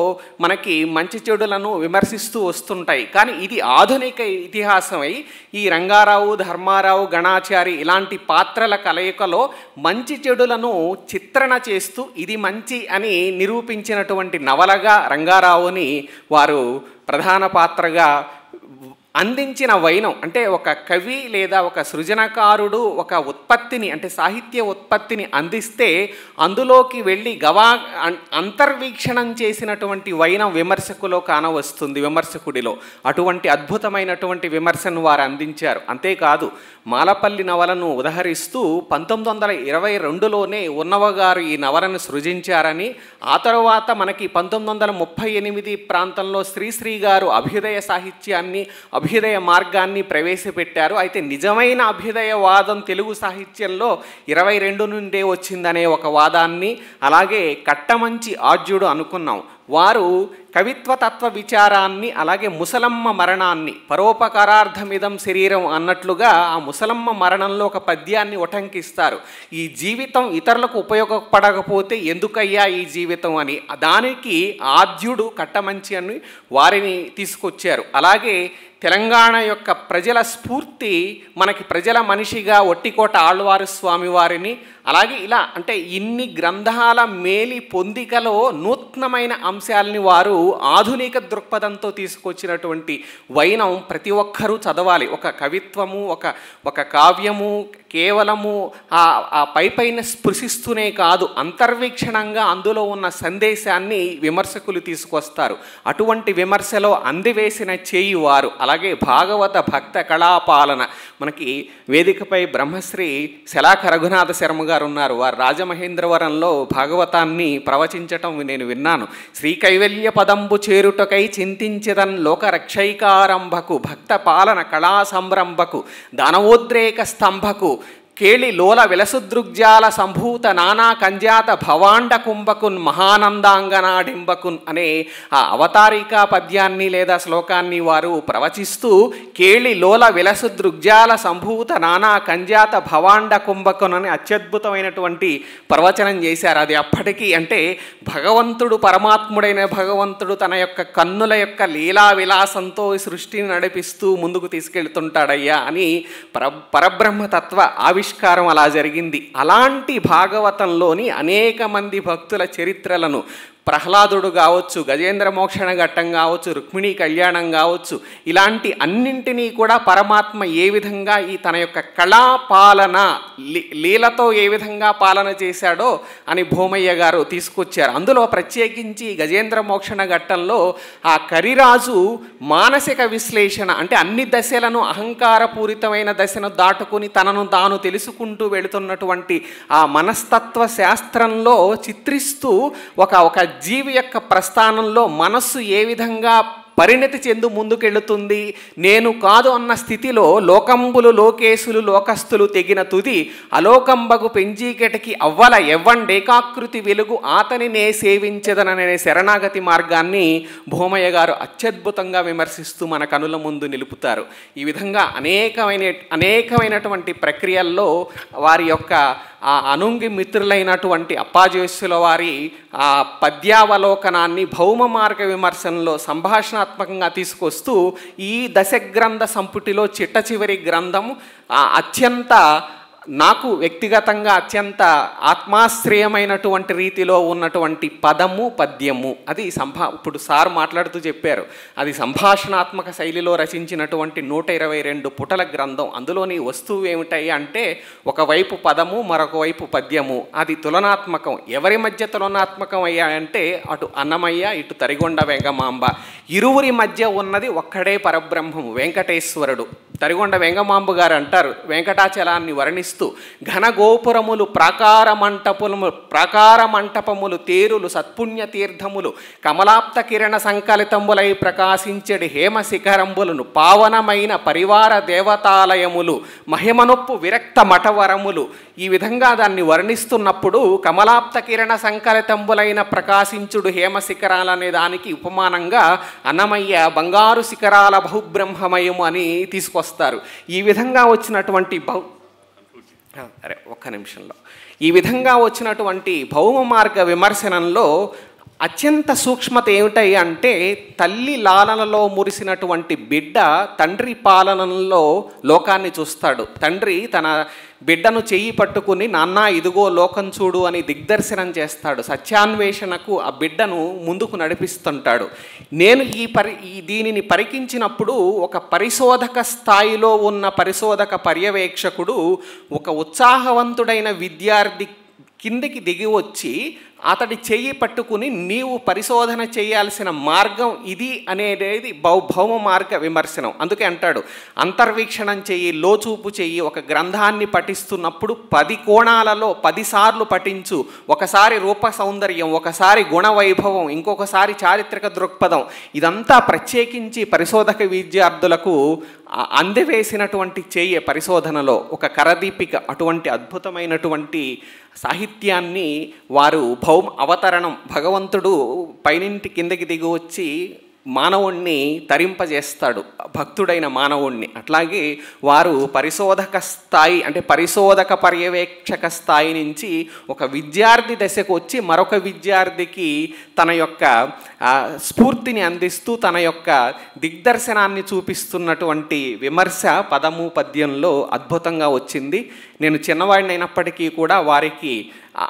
మనకి మంచి చెడులను విమర్శిస్తూ వస్తుంటాయి. కానీ ఇది ఆధునిక ఇతిహాసమై ఈ రంగారావు, ధర్మారావు, గణాచారి ఇలాంటి పాత్రల కలయికలో మంచి చెడులను చిత్రణ చేస్తూ ఇది మంచి అని నిరూపించినటువంటి నవలగా రంగారావుని వారు ప్రధాన పాత్రగా అందించిన వైనం. అంటే ఒక కవి లేదా ఒక సృజనకారుడు ఒక ఉత్పత్తిని అంటే సాహిత్య ఉత్పత్తిని అందిస్తే అందులోకి వెళ్ళి అంతర్వీక్షణం చేసినటువంటి వైనం విమర్శకులో కానవస్తుంది, విమర్శకుడిలో. అటువంటి అద్భుతమైనటువంటి విమర్శను వారు అందించారు. అంతేకాదు మాలపల్లి నవలను ఉదహరిస్తూ 1922లోనే ఉన్నవగారు ఈ నవలను సృజించారని, ఆ తర్వాత మనకి 1938 ప్రాంతంలో శ్రీశ్రీ గారు అభ్యుదయ సాహిత్యాన్ని, అభ్యుదయ మార్గాన్ని ప్రవేశపెట్టారు. అయితే నిజమైన అభ్యుదయవాదం తెలుగు సాహిత్యంలో 22 నుండే వచ్చిందనే ఒక వాదాన్ని, అలాగే కట్టమంచి ఆద్యుడు అనుకున్నాం. వారు కవిత్వ తత్వ విచారాన్ని, అలాగే ముసలమ్మ మరణాన్ని, పరోపకారార్థమిదం శరీరం అన్నట్లుగా ఆ ముసలమ్మ మరణంలో ఒక పద్యాన్ని ఉటంకిస్తారు. ఈ జీవితం ఇతరులకు ఉపయోగపడకపోతే ఎందుకయ్యా ఈ జీవితం అని. దానికి ఆద్యుడు కట్టమంచి అని వారిని తీసుకొచ్చారు. అలాగే తెలంగాణ యొక్క ప్రజల స్ఫూర్తి మనకి ప్రజల మనిషిగా ఒట్టికోట ఆళ్వారు స్వామి వారిని, అలాగే ఇలా అంటే ఇన్ని గ్రంథాల మేలి పొందికలో నూతనమైన అంశాలని వారు ఆధునిక దృక్పథంతో తీసుకొచ్చినటువంటి వైనం ప్రతి ఒక్కరూ చదవాలి. ఒక కవిత్వము, ఒక కావ్యము కేవలము ఆ పైపైన స్పృశిస్తూనే కాదు, అంతర్వీక్షణంగా అందులో ఉన్న సందేశాన్ని విమర్శకులు తీసుకొస్తారు. అటువంటి విమర్శలో అందివేసిన చేయి వారు. అలాగే భాగవత భక్త కళాపాలన, మనకి వేదికపై బ్రహ్మశ్రీ శలాఖ రఘునాథ శర్మ గారు ఉన్నారు. వారు రాజమహేంద్రవరంలో భాగవతాన్ని ప్రవచించటం నేను విన్నాను. శ్రీ కైవల్య పదంబు చేరుటకై చింతించదన్ లోక రక్షైకారంభకు భక్త పాలన కళా సంరంభకు దానవోద్రేక స్తంభకు కేళి లోల విలసుదృగ్జాల సంభూత నానా కంజాత భవాండ కుంభకున్ మహానందాంగనాడింబకున్ అనే ఆ అవతారికా పద్యాన్ని లేదా శ్లోకాన్ని వారు ప్రవచిస్తూ కేళి లోల విలసుదృగ్జాల సంభూత నానా కంజాత భవాండ కుంభకున్ అని అత్యద్భుతమైనటువంటి ప్రవచనం చేశారు. అది అప్పటికీ అంటే భగవంతుడు, పరమాత్ముడైన భగవంతుడు తన యొక్క కన్నుల యొక్క లీలా విలాసంతో సృష్టిని నడిపిస్తూ ముందుకు తీసుకెళ్తుంటాడయ్యా అని పరబ్రహ్మతత్వ ఆవిష్కారం అలా జరిగింది. అలాంటి భాగవతంలోని అనేక మంది భక్తుల చరిత్రలను ప్రహ్లాదుడు కావచ్చు, గజేంద్ర మోక్షణ ఘట్టం కావచ్చు, రుక్మిణీ కళ్యాణం కావచ్చు, ఇలాంటి అన్నింటినీ కూడా పరమాత్మ ఏ విధంగా ఈ తన యొక్క కళాపాలన లీలతో ఏ విధంగా పాలన చేశాడో అని భూమయ్య గారు తీసుకొచ్చారు. అందులో ప్రత్యేకించి గజేంద్ర మోక్షణ ఘట్టంలో ఆ కరిరాజు మానసిక విశ్లేషణ అంటే అన్ని దశలను, అహంకారపూరితమైన దశను దాటుకుని తనను తాను తెలుసుకుంటూ వెళుతున్నటువంటి ఆ మనస్తత్వ శాస్త్రంలో చిత్రిస్తూ ఒక జీవి యొక్క ప్రస్థానంలో మనస్సు ఏ విధంగా పరిణతి చెందు ముందుకెళుతుంది, నేను కాదు అన్న స్థితిలో లోకంబులు లోకేశులు లోకస్తులు తెగిన తుది అలోకంబగు పెంచీకెటికి అవ్వల ఎవ్వండేకాకృతి వెలుగు ఆతనినే సేవించదననే శరణాగతి మార్గాన్ని భూమయ్య గారు అత్యద్భుతంగా విమర్శిస్తూ మన కనుల ముందు నిలుపుతారు. ఈ విధంగా అనేకమైనటువంటి ప్రక్రియల్లో వారి యొక్క ఆ అనుంగి మిత్రులైనటువంటి అప్పాజేసుల వారి ఆ పద్యావలోకనాన్ని భౌమ మార్గ విమర్శనలో సంభాషణాత్మకంగా తీసుకొస్తూ ఈ దశగ్రంథ సంపుటిలో చిట్ట చివరి గ్రంథం అత్యంత నాకు వ్యక్తిగతంగా అత్యంత ఆత్మాశ్రయమైనటువంటి రీతిలో ఉన్నటువంటి పదము పద్యము అది ఇప్పుడు సార్ మాట్లాడుతూ చెప్పారు, అది సంభాషణాత్మక శైలిలో రచించినటువంటి 122 పుటల గ్రంథం. అందులోని వస్తువు ఏమిటాయి అంటే ఒకవైపు పదము, మరొక వైపు పద్యము. అది తులనాత్మకం. ఎవరి మధ్య తులనాత్మకం అయ్యాయంటే అటు అన్నమయ్య, ఇటు తరిగొండ వెంగమాంబ. ఇరువురి మధ్య ఉన్నది ఒక్కడే పరబ్రహ్మము, వెంకటేశ్వరుడు. తరిగొండ వెంగమాంబ గారు అంటారు వెంకటాచలాన్ని వర్ణిస్తూ, ఘనగోపురములు ప్రాకార మంటపములు తేరులు సత్పుణ్య తీర్థములు కమలాప్త కిరణ సంకలితంబులై ప్రకాశించడి హేమ శిఖరంబులను పావనమైన పరివార దేవతాలయములు మహిమనొప్పు విరక్త మఠవరములు. ఈ విధంగా దాన్ని వర్ణిస్తున్నప్పుడు కమలాప్త కిరణ సంకలితంబులైన ప్రకాశించుడు హేమ శిఖరాలనే దానికి ఉపమానంగా అన్నమయ్య బంగారు శిఖరాల బహుబ్రహ్మమయము అని తీసుకొస్తారు. ఈ విధంగా వచ్చినటువంటి ఈ విధంగా వచ్చినటువంటి భౌమ మార్గ విమర్శనంలో అత్యంత సూక్ష్మత ఏమిటాయి అంటే తల్లి లాలనలో మురిసినటువంటి బిడ్డ తండ్రి పాలనలో లోకాన్ని చూస్తాడు. తండ్రి తన బిడ్డను చెయ్యి పట్టుకుని నాన్న ఇదిగో లోకం చూడు అని దిగ్దర్శనం చేస్తాడు. సత్యాన్వేషణకు ఆ బిడ్డను ముందుకు నడిపిస్తుంటాడు. నేను దీనిని పరికించినప్పుడు ఒక పరిశోధక స్థాయిలో ఉన్న పరిశోధక పర్యవేక్షకుడు ఒక ఉత్సాహవంతుడైన విద్యార్థి కిందికి దిగి వచ్చి అతడి చెయ్యి పట్టుకుని నీవు పరిశోధన చేయాల్సిన మార్గం ఇది అనేది భౌమ మార్గ విమర్శనం. అందుకే అంటాడు అంతర్వీక్షణం చెయ్యి, లోచూపు చెయ్యి. ఒక గ్రంథాన్ని పఠిస్తున్నప్పుడు 10 కోణాలలో 10 సార్లు పఠించు. ఒకసారి రూప సౌందర్యం, ఒకసారి గుణవైభవం, ఇంకొకసారి చారిత్రక దృక్పథం. ఇదంతా ప్రత్యేకించి పరిశోధక విద్యార్థులకు అందవేసినటువంటి చెయ్యి పరిశోధనలో ఒక కరదీపిక. అటువంటి అద్భుతమైనటువంటి సాహిత్యాన్ని వారు అవతరణం, భగవంతుడు పైనింటి కిందకి దిగి వచ్చి మానవుణ్ణి తరింపజేస్తాడు, భక్తుడైన మానవుణ్ణి. అట్లాగే వారు పరిశోధక స్థాయి అంటే పరిశోధక పర్యవేక్షక స్థాయి నుంచి ఒక విద్యార్థి దశకు వచ్చి మరొక విద్యార్థికి తన యొక్క స్ఫూర్తిని అందిస్తూ తన యొక్క దిగ్దర్శనాన్ని చూపిస్తున్నటువంటి విమర్శ పదము పద్యంలో అద్భుతంగా వచ్చింది. నేను చిన్నవాడిని అయినప్పటికీ కూడా వారికి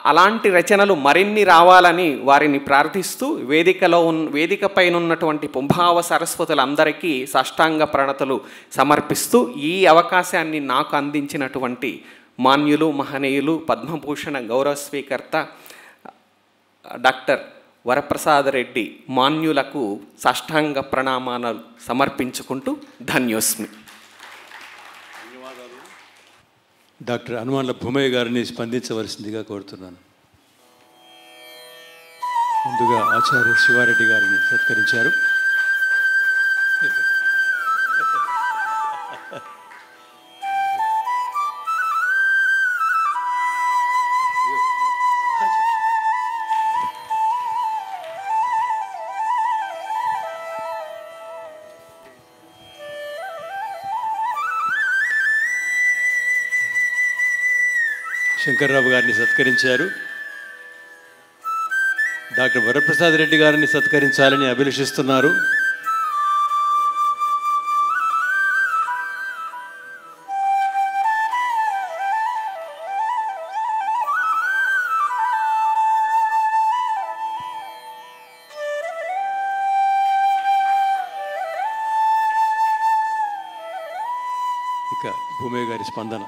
అలాంటి రచనలు మరిన్ని రావాలని వారిని ప్రార్థిస్తూ వేదికపైన ఉన్నటువంటి పుంభావ సరస్వతులందరికీ సాష్టాంగ ప్రణతులు సమర్పిస్తూ ఈ అవకాశాన్ని నాకు అందించినటువంటి మాన్యులు, మహనీయులు, పద్మభూషణ గౌరవ స్వీకర్త డాక్టర్ వరప్రసాద రెడ్డి మాన్యులకు సాష్టాంగ ప్రణామాలు సమర్పించుకుంటూ ధన్యోస్మి. డాక్టర్ హనుమాన్ల భూమయ్య గారిని స్పందించవలసిందిగా కోరుతున్నాను. ముందుగా ఆచార్య శివారెడ్డి గారిని సత్కరించారు. శంకర్రావు గారిని సత్కరించారు. డాక్టర్ వరప్రసాద్ రెడ్డి గారిని సత్కరించాలని అభిలషిస్తున్నారు. ఇక భూమయ్య గారి స్పందన.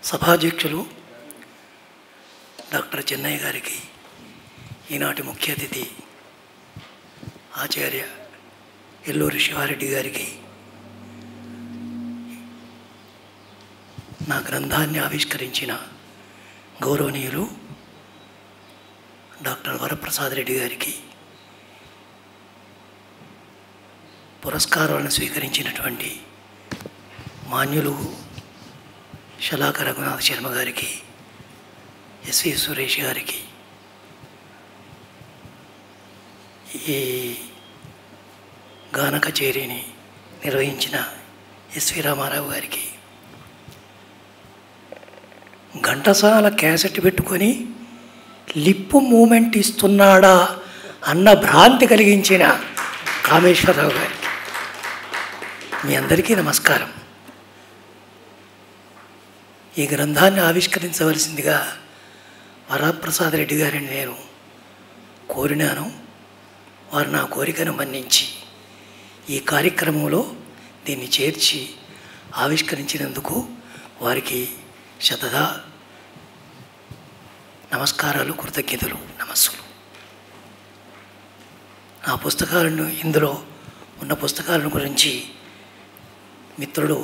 సభాధ్యక్షులు డాక్టర్ చెన్నయ్య గారికి, ఈనాటి ముఖ్య అతిథి ఆచార్య ఎల్లూరి శివారెడ్డి గారికి, నా గ్రంథాన్ని ఆవిష్కరించిన గౌరవనీయులు డాక్టర్ వరప్రసాద్ రెడ్డి గారికి, పురస్కారాలను స్వీకరించినటువంటి మాన్యులు శలాక రఘునాథ శర్మ గారికి, ఎస్వి సురేష్ గారికి, ఈ గాన కచేరీని నిర్వహించిన ఎస్వి రామారావు గారికి, ఘంటసాల క్యాసెట్ పెట్టుకొని లిప్పు మూమెంట్ ఇస్తున్నాడా అన్న భ్రాంతి కలిగించిన కామేశ్వరరావు గారికి మీ అందరికీ నమస్కారం. ఈ గ్రంథాన్ని ఆవిష్కరించవలసిందిగా వరప్రసాద్ రెడ్డి గారిని నేను కోరినాను. వారు నా కోరికను మన్నించి ఈ కార్యక్రమంలో దీన్ని చేర్చి ఆవిష్కరించినందుకు వారికి శతదా నమస్కారాలు, కృతజ్ఞతలు, నమస్సులు. నా పుస్తకాలను, ఇందులో ఉన్న పుస్తకాలను గురించి మిత్రుడు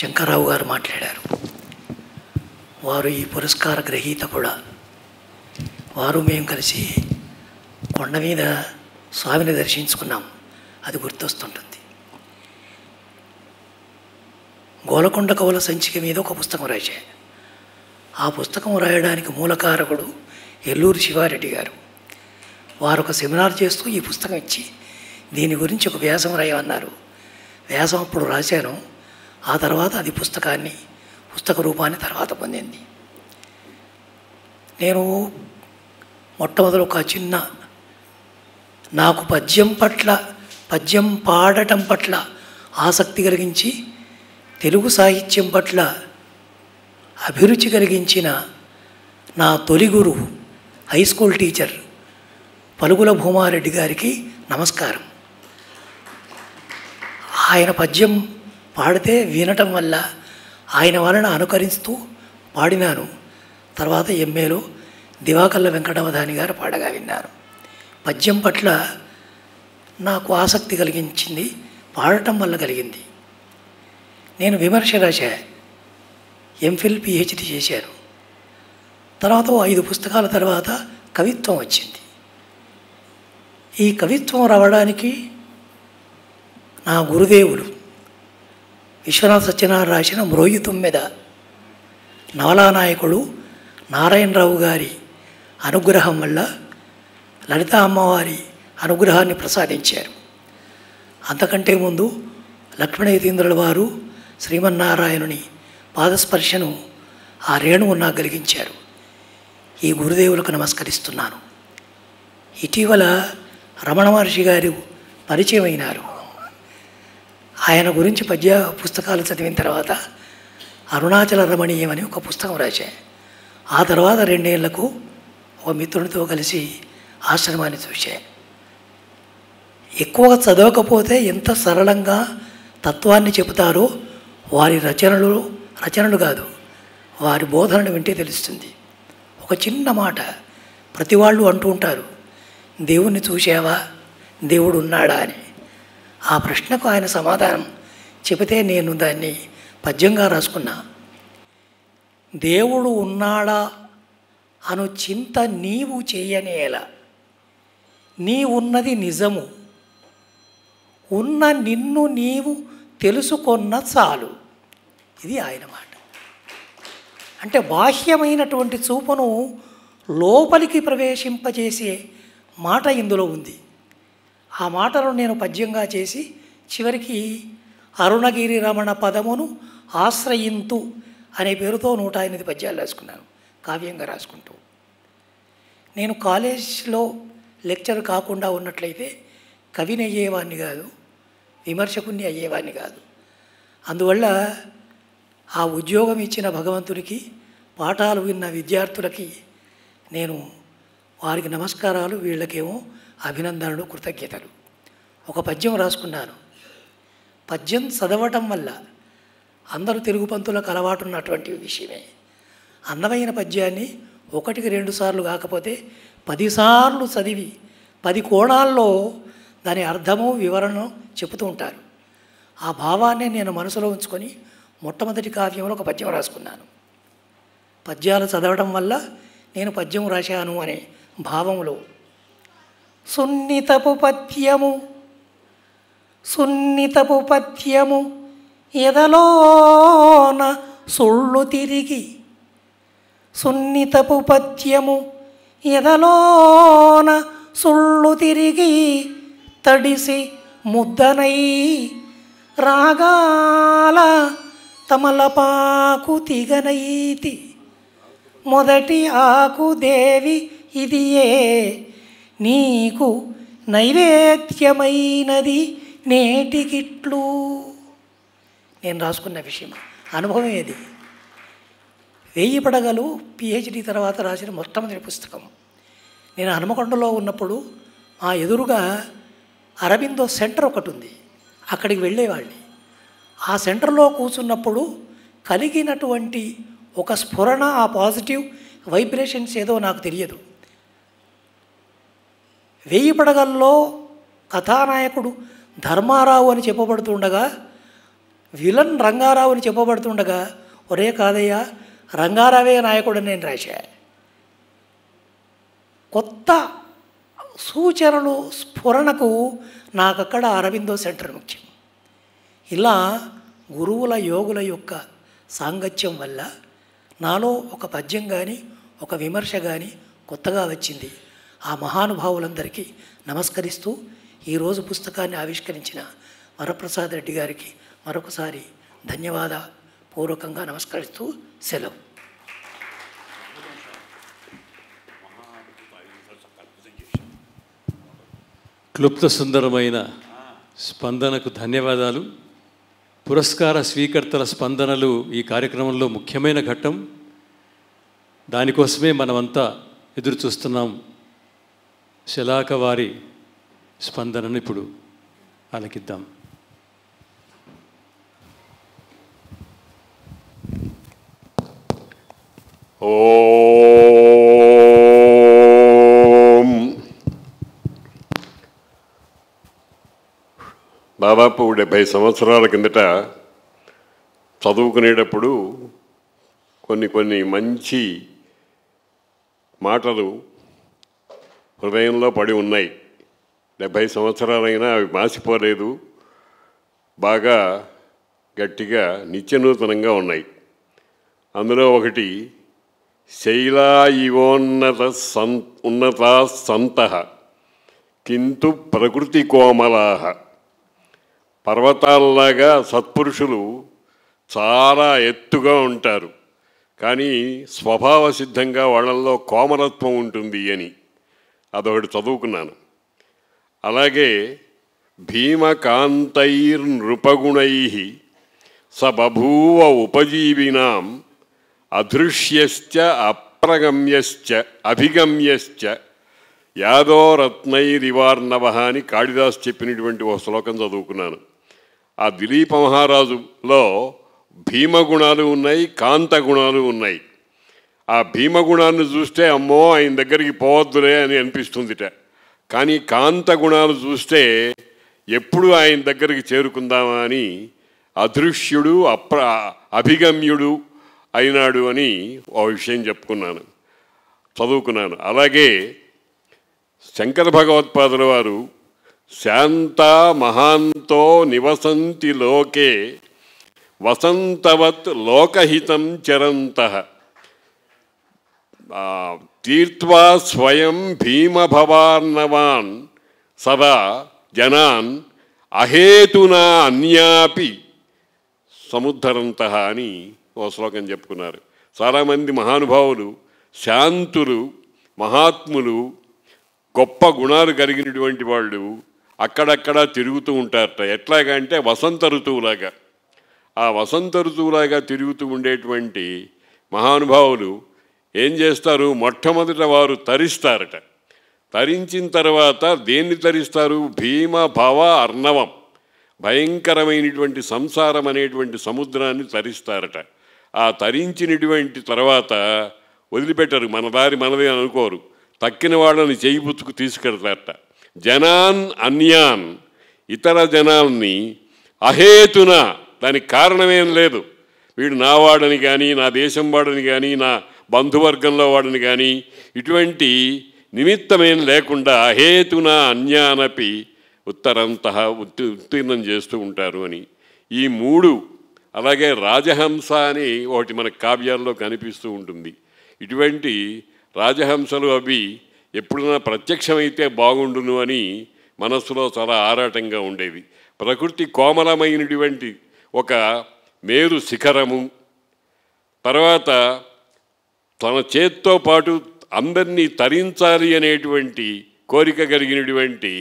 శంకర్రావు గారు మాట్లాడారు. వారు ఈ పురస్కార గ్రహీత కూడా. వారు మేము కలిసి కొండ మీద స్వామిని దర్శించుకున్నాం. అది గుర్తొస్తుంటుంది. గోలకొండ కవుల సంచిక మీద ఒక పుస్తకం రాశారు. ఆ పుస్తకం రాయడానికి మూలకారకుడు ఎల్లూరు శివారెడ్డి గారు. వారు ఒక సెమినార్ చేస్తూ ఈ పుస్తకం ఇచ్చి దీని గురించి ఒక వ్యాసం రాయమన్నారు. వ్యాసం అప్పుడు రాశాను. ఆ తర్వాత అది పుస్తక రూపాన్ని తర్వాత పొందింది. నేను మొట్టమొదటి ఒక చిన్న, నాకు పద్యం పాడటం పట్ల ఆసక్తి కలిగించి తెలుగు సాహిత్యం పట్ల అభిరుచి కలిగించిన నా తొలి గురువు high school teacher Palugula Bhoomaraddi గారికి నమస్కారం. ఆయన పద్యం పాడితే వినటం వల్ల ఆయన వలన అనుకరిస్తూ పాడినాను. తర్వాత ఎంఏలో దివాకల్ల వెంకటవధాని గారు పాడగా విన్నాను. పద్యం పట్ల నాకు ఆసక్తి కలిగించింది, పాడటం వల్ల కలిగింది. నేను విమర్శ రాశా, ఎంఫిల్ పిహెచ్డి చేశాను. తర్వాత 5 పుస్తకాల తర్వాత కవిత్వం వచ్చింది. ఈ కవిత్వం రావడానికి నా గురుదేవులు విశ్వనాథ సత్యనారాయణ రాసిన మ్రోయి తొమ్మిద నవలానాయకుడు నారాయణరావు గారి అనుగ్రహం వల్ల లలిత అమ్మవారి అనుగ్రహాన్ని ప్రసాదించారు. అంతకంటే ముందు లక్ష్మణయతీంద్రుల వారు శ్రీమన్నారాయణుని పాదస్పర్శను ఆ రేణువు నాకు కలిగించారు. ఈ గురుదేవులకు నమస్కరిస్తున్నాను. ఇటీవల రమణ మహర్షి గారు పరిచయం అయినారు. ఆయన గురించి పద్య పుస్తకాలు చదివిన తర్వాత అరుణాచల రమణీయం అని ఒక పుస్తకం రాశాను. ఆ తర్వాత 2 ఏళ్లకు ఒక మిత్రునితో కలిసి ఆశ్రమాన్ని చూశాను. ఎక్కువగా చదవకపోతే ఎంత సరళంగా తత్వాన్ని చెబుతారో వారి రచనలు కాదు, వారి బోధనను వింటే తెలుస్తుంది. ఒక చిన్న మాట ప్రతి వాళ్ళు అంటూ ఉంటారు, దేవుణ్ణి చూసావా, దేవుడు ఉన్నాడా అని. ఆ ప్రశ్నకు ఆయన సమాధానం చెబితే నేను దాన్ని పద్యంగా రాసుకున్నా. దేవుడు ఉన్నాడా అను చింత నీవు చేయనేలా, నీ ఉన్నది నిజము, ఉన్న నిన్ను నీవు తెలుసుకొన్న చాలు. ఇది ఆయన మాట. అంటే బాహ్యమైనటువంటి చూపును లోపలికి ప్రవేశింపజేసే మాట ఇందులో ఉంది. ఆ మాటను నేను పద్యంగా చేసి చివరికి అరుణగిరి రమణ పదమును ఆశ్రయింతు అనే పేరుతో 108 పద్యాలు రాసుకున్నాను, కావ్యంగా రాసుకుంటూ. నేను కాలేజ్లో లెక్చర్ కాకుండా ఉన్నట్లయితే కవిని అయ్యేవాడిని కాదు, విమర్శకుని అయ్యేవాడిని కాదు. అందువల్ల ఆ ఉద్యోగం ఇచ్చిన భగవంతుడికి, పాఠాలు విన్న విద్యార్థులకి నేను వారికి నమస్కారాలు, వీళ్ళకేమో అభినందనలు, కృతజ్ఞతలు. ఒక పద్యం రాసుకున్నాను. పద్యం చదవటం వల్ల అందరూ తెలుగు పంతులకు అలవాటు ఉన్నటువంటి విషయమే. అందమైన పద్యాన్ని 1-2 సార్లు కాకపోతే 10 సార్లు చదివి 10 కోణాల్లో దాని అర్థము, వివరణ చెబుతూ ఉంటారు. ఆ భావాన్ని నేను మనసులో ఉంచుకొని మొట్టమొదటి కావ్యంలో ఒక పద్యం రాసుకున్నాను. పద్యాలు చదవడం వల్ల నేను పద్యం రాశాను అనే భావంలో సున్నితపు పద్యము ఎదలోన సుళ్ళు తిరిగి, సున్నితపు పద్యము ఎదలోన సుళ్ళు తిరిగి తడిసి ముద్దనై రాగాల తమలపాకు తిగనైతి మొదటి ఆకు దేవి ఇదియే నీకు నైవేద్యమైనది నేటికిట్లు. నేను రాసుకున్న విషయం, అనుభవం ఏది. 1000 పడగలు పిహెచ్డి తర్వాత రాసిన మొట్టమొదటి పుస్తకం. నేను హనుమకొండలో ఉన్నప్పుడు మా ఎదురుగా అరబిందో సెంటర్ ఒకటి ఉంది, అక్కడికి వెళ్ళేవాడిని. ఆ సెంటర్లో కూర్చున్నప్పుడు కలిగినటువంటి ఒక స్ఫురణ, ఆ పాజిటివ్ వైబ్రేషన్స్ ఏదో నాకు తెలియదు. 1000 పడగల్లో కథానాయకుడు ధర్మారావు అని చెప్పబడుతుండగా, విలన్ రంగారావు అని చెప్పబడుతుండగా, ఒరే కాదయ్య రంగారావే నాయకుడు నేను రాశా. కొత్త సూచనలు స్ఫురణకు నాకక్కడ అరవిందో సెంటర్ ముఖ్యం. ఇలా గురువుల యోగుల యొక్క సాంగత్యం వల్ల నాలో ఒక పద్యం కానీ ఒక విమర్శ కానీ కొత్తగా వచ్చింది. ఆ మహానుభావులందరికీ నమస్కరిస్తూ ఈరోజు పుస్తకాన్ని ఆవిష్కరించిన వరప్రసాద్ రెడ్డి గారికి మరొకసారి ధన్యవాద పూర్వకంగా నమస్కరిస్తూ సెలవు. క్లుప్త సుందరమైన స్పందనకు ధన్యవాదాలు. పురస్కార స్వీకర్తల స్పందనలు ఈ కార్యక్రమంలో ముఖ్యమైన ఘట్టం. దానికోసమే మనమంతా ఎదురు చూస్తున్నాం. శలాక వారి స్పందనను ఇప్పుడు ఆలకిద్దాం. దాదాపు 70 సంవత్సరాల కిందట చదువుకునేటప్పుడు కొన్ని మంచి మాటలు హృదయంలో పడి ఉన్నాయి. 70 సంవత్సరాలైనా అవి మాసిపోలేదు, బాగా గట్టిగా నిత్యనూతనంగా ఉన్నాయి. అందులో ఒకటి, శైలా ఉన్నతా సంతః కింటు ప్రకృతి కోమలాహ. పర్వతాల్లాగా సత్పురుషులు చాలా ఎత్తుగా ఉంటారు, కానీ స్వభావ సిద్ధంగా వాళ్ళల్లో కోమలత్వం ఉంటుంది అని అదొకటి చదువుకున్నాను. అలాగే భీమకాంతైర్నృపగుణై స బభూవ ఉపజీవినాం అదృశ్యశ్చ అప్రగమ్యశ్చ అభిగమ్యశ్చ యాదోరత్నైరివార్ణవ అని కాళిదాస్ చెప్పినటువంటి ఒక శ్లోకం చదువుకున్నాను. ఆ దిలీప మహారాజులో భీమగుణాలు ఉన్నాయి, కాంత గుణాలు ఉన్నాయి. ఆ భీమగుణాన్ని చూస్తే అమ్మో ఆయన దగ్గరికి పోవద్దులే అని అనిపిస్తుందిట. కానీ కాంత గుణాలు చూస్తే ఎప్పుడు ఆయన దగ్గరికి చేరుకుందామా అని అదృశ్యుడు అభిగమ్యుడు అయినాడు అని ఓ విషయం చదువుకున్నాను. అలాగే శంకర భగవత్పాదుల వారు శాంత మహాంతో నివసంతి లోకే వసంతవత్ లోకహితం చరంతః తీర్త్వా స్వయం భీమభవార్ణవాన్ సదా జనాన్ అహేతునా అన్యాపి సముద్ధరంతః అని ఓ శ్లోకం చెప్పుకున్నారు. చాలామంది మహానుభావులు శాంతులు, మహాత్ములు, గొప్ప గుణాలు కలిగినటువంటి వాళ్ళు అక్కడక్కడ తిరుగుతూ ఉంటారట. ఎట్లాగంటే వసంత ఋతువులాగా. ఆ వసంత ఋతువులాగా తిరుగుతూ ఉండేటువంటి మహానుభావులు ఏం చేస్తారు, మొట్టమొదట వారు తరిస్తారట. తరించిన తర్వాత దేన్ని తరిస్తారు, భీమ భవ అర్ణవం, భయంకరమైనటువంటి సంసారం అనేటువంటి సముద్రాన్ని తరిస్తారట. ఆ తరించినటువంటి తర్వాత వదిలిపెట్టరు, మన దారి మనదే అనుకోరు, తక్కిన వాళ్ళని చేయి పుచ్చుకు తీసుకెడతారట. జనాన్ అన్యాన్, ఇతర జనాల్ని అహేతున, దానికి కారణమేం లేదు, వీడు నా వాడని కానీ, నా దేశం వాడని కానీ, నా బంధువర్గంలో వాడని కానీ, ఇటువంటి నిమిత్తమేం లేకుండా అహేతున అన్యానపి ఉత్తరంతః ఉత్తీర్ణం చేస్తూ ఉంటారు అని. ఈ మూడు. అలాగే రాజహంస అని ఒకటి మన కావ్యాల్లో కనిపిస్తూ ఉంటుంది. ఇటువంటి రాజహంసలు అవి ఎప్పుడైనా ప్రత్యక్షమైతే బాగుండును అని మనస్సులో చాలా ఆరాటంగా ఉండేది. ప్రకృతి కోమలమైనటువంటి ఒక మేరు శిఖరము, తర్వాత తన చేత్తో పాటు అందరినీ తరించాలి అనేటువంటి కోరిక కలిగినటువంటి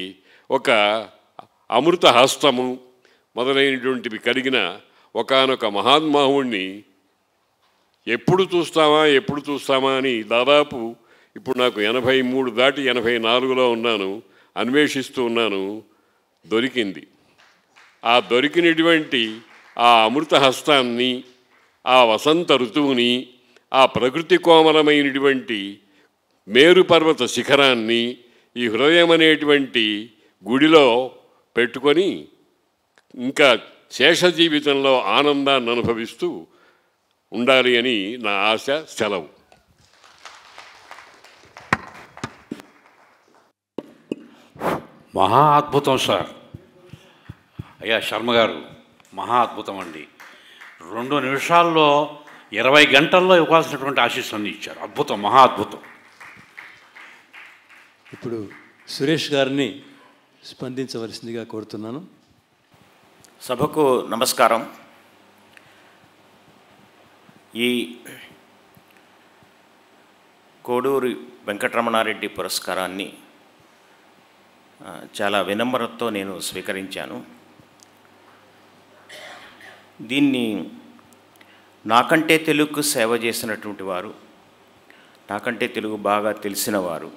ఒక అమృత హస్తము మొదలైనటువంటివి కలిగిన ఒకానొక మహాత్మావుణ్ణి ఎప్పుడు చూస్తామా అని దాదాపు ఇప్పుడు నాకు 83 దాటి 84లో ఉన్నాను, అన్వేషిస్తూ ఉన్నాను. దొరికింది. ఆ దొరికినటువంటి ఆ అమృత హస్తాన్ని, ఆ వసంత ఋతువుని, ఆ ప్రకృతి కోమలమైనటువంటి మేరు పర్వత శిఖరాన్ని ఈ హృదయం అనేటువంటి గుడిలో పెట్టుకొని ఇంకా శేష జీవితంలో ఆనందాన్ని అనుభవిస్తూ ఉండాలి అని నా ఆశ. సెలవు. మహా అద్భుతం సార్. అయ్యా శర్మ గారు, మహా అద్భుతం అండి. 2 నిమిషాల్లో 20 గంటల్లో ఇవ్వాల్సినటువంటి ఆశీస్సులన్నీ ఇచ్చారు. అద్భుతం, మహా అద్భుతం. ఇప్పుడు సురేష్ గారిని స్పందించవలసిందిగా కోరుతున్నాను. సభకు నమస్కారం. ఈ కోడూరి వెంకటరమణారెడ్డి పురస్కారాన్ని చాలా వినమ్రతతో నేను స్వీకరించాను. దీన్ని నాకంటే తెలుగుకు సేవ చేసినటువంటి వారు, నాకంటే తెలుగు బాగా తెలిసిన వారు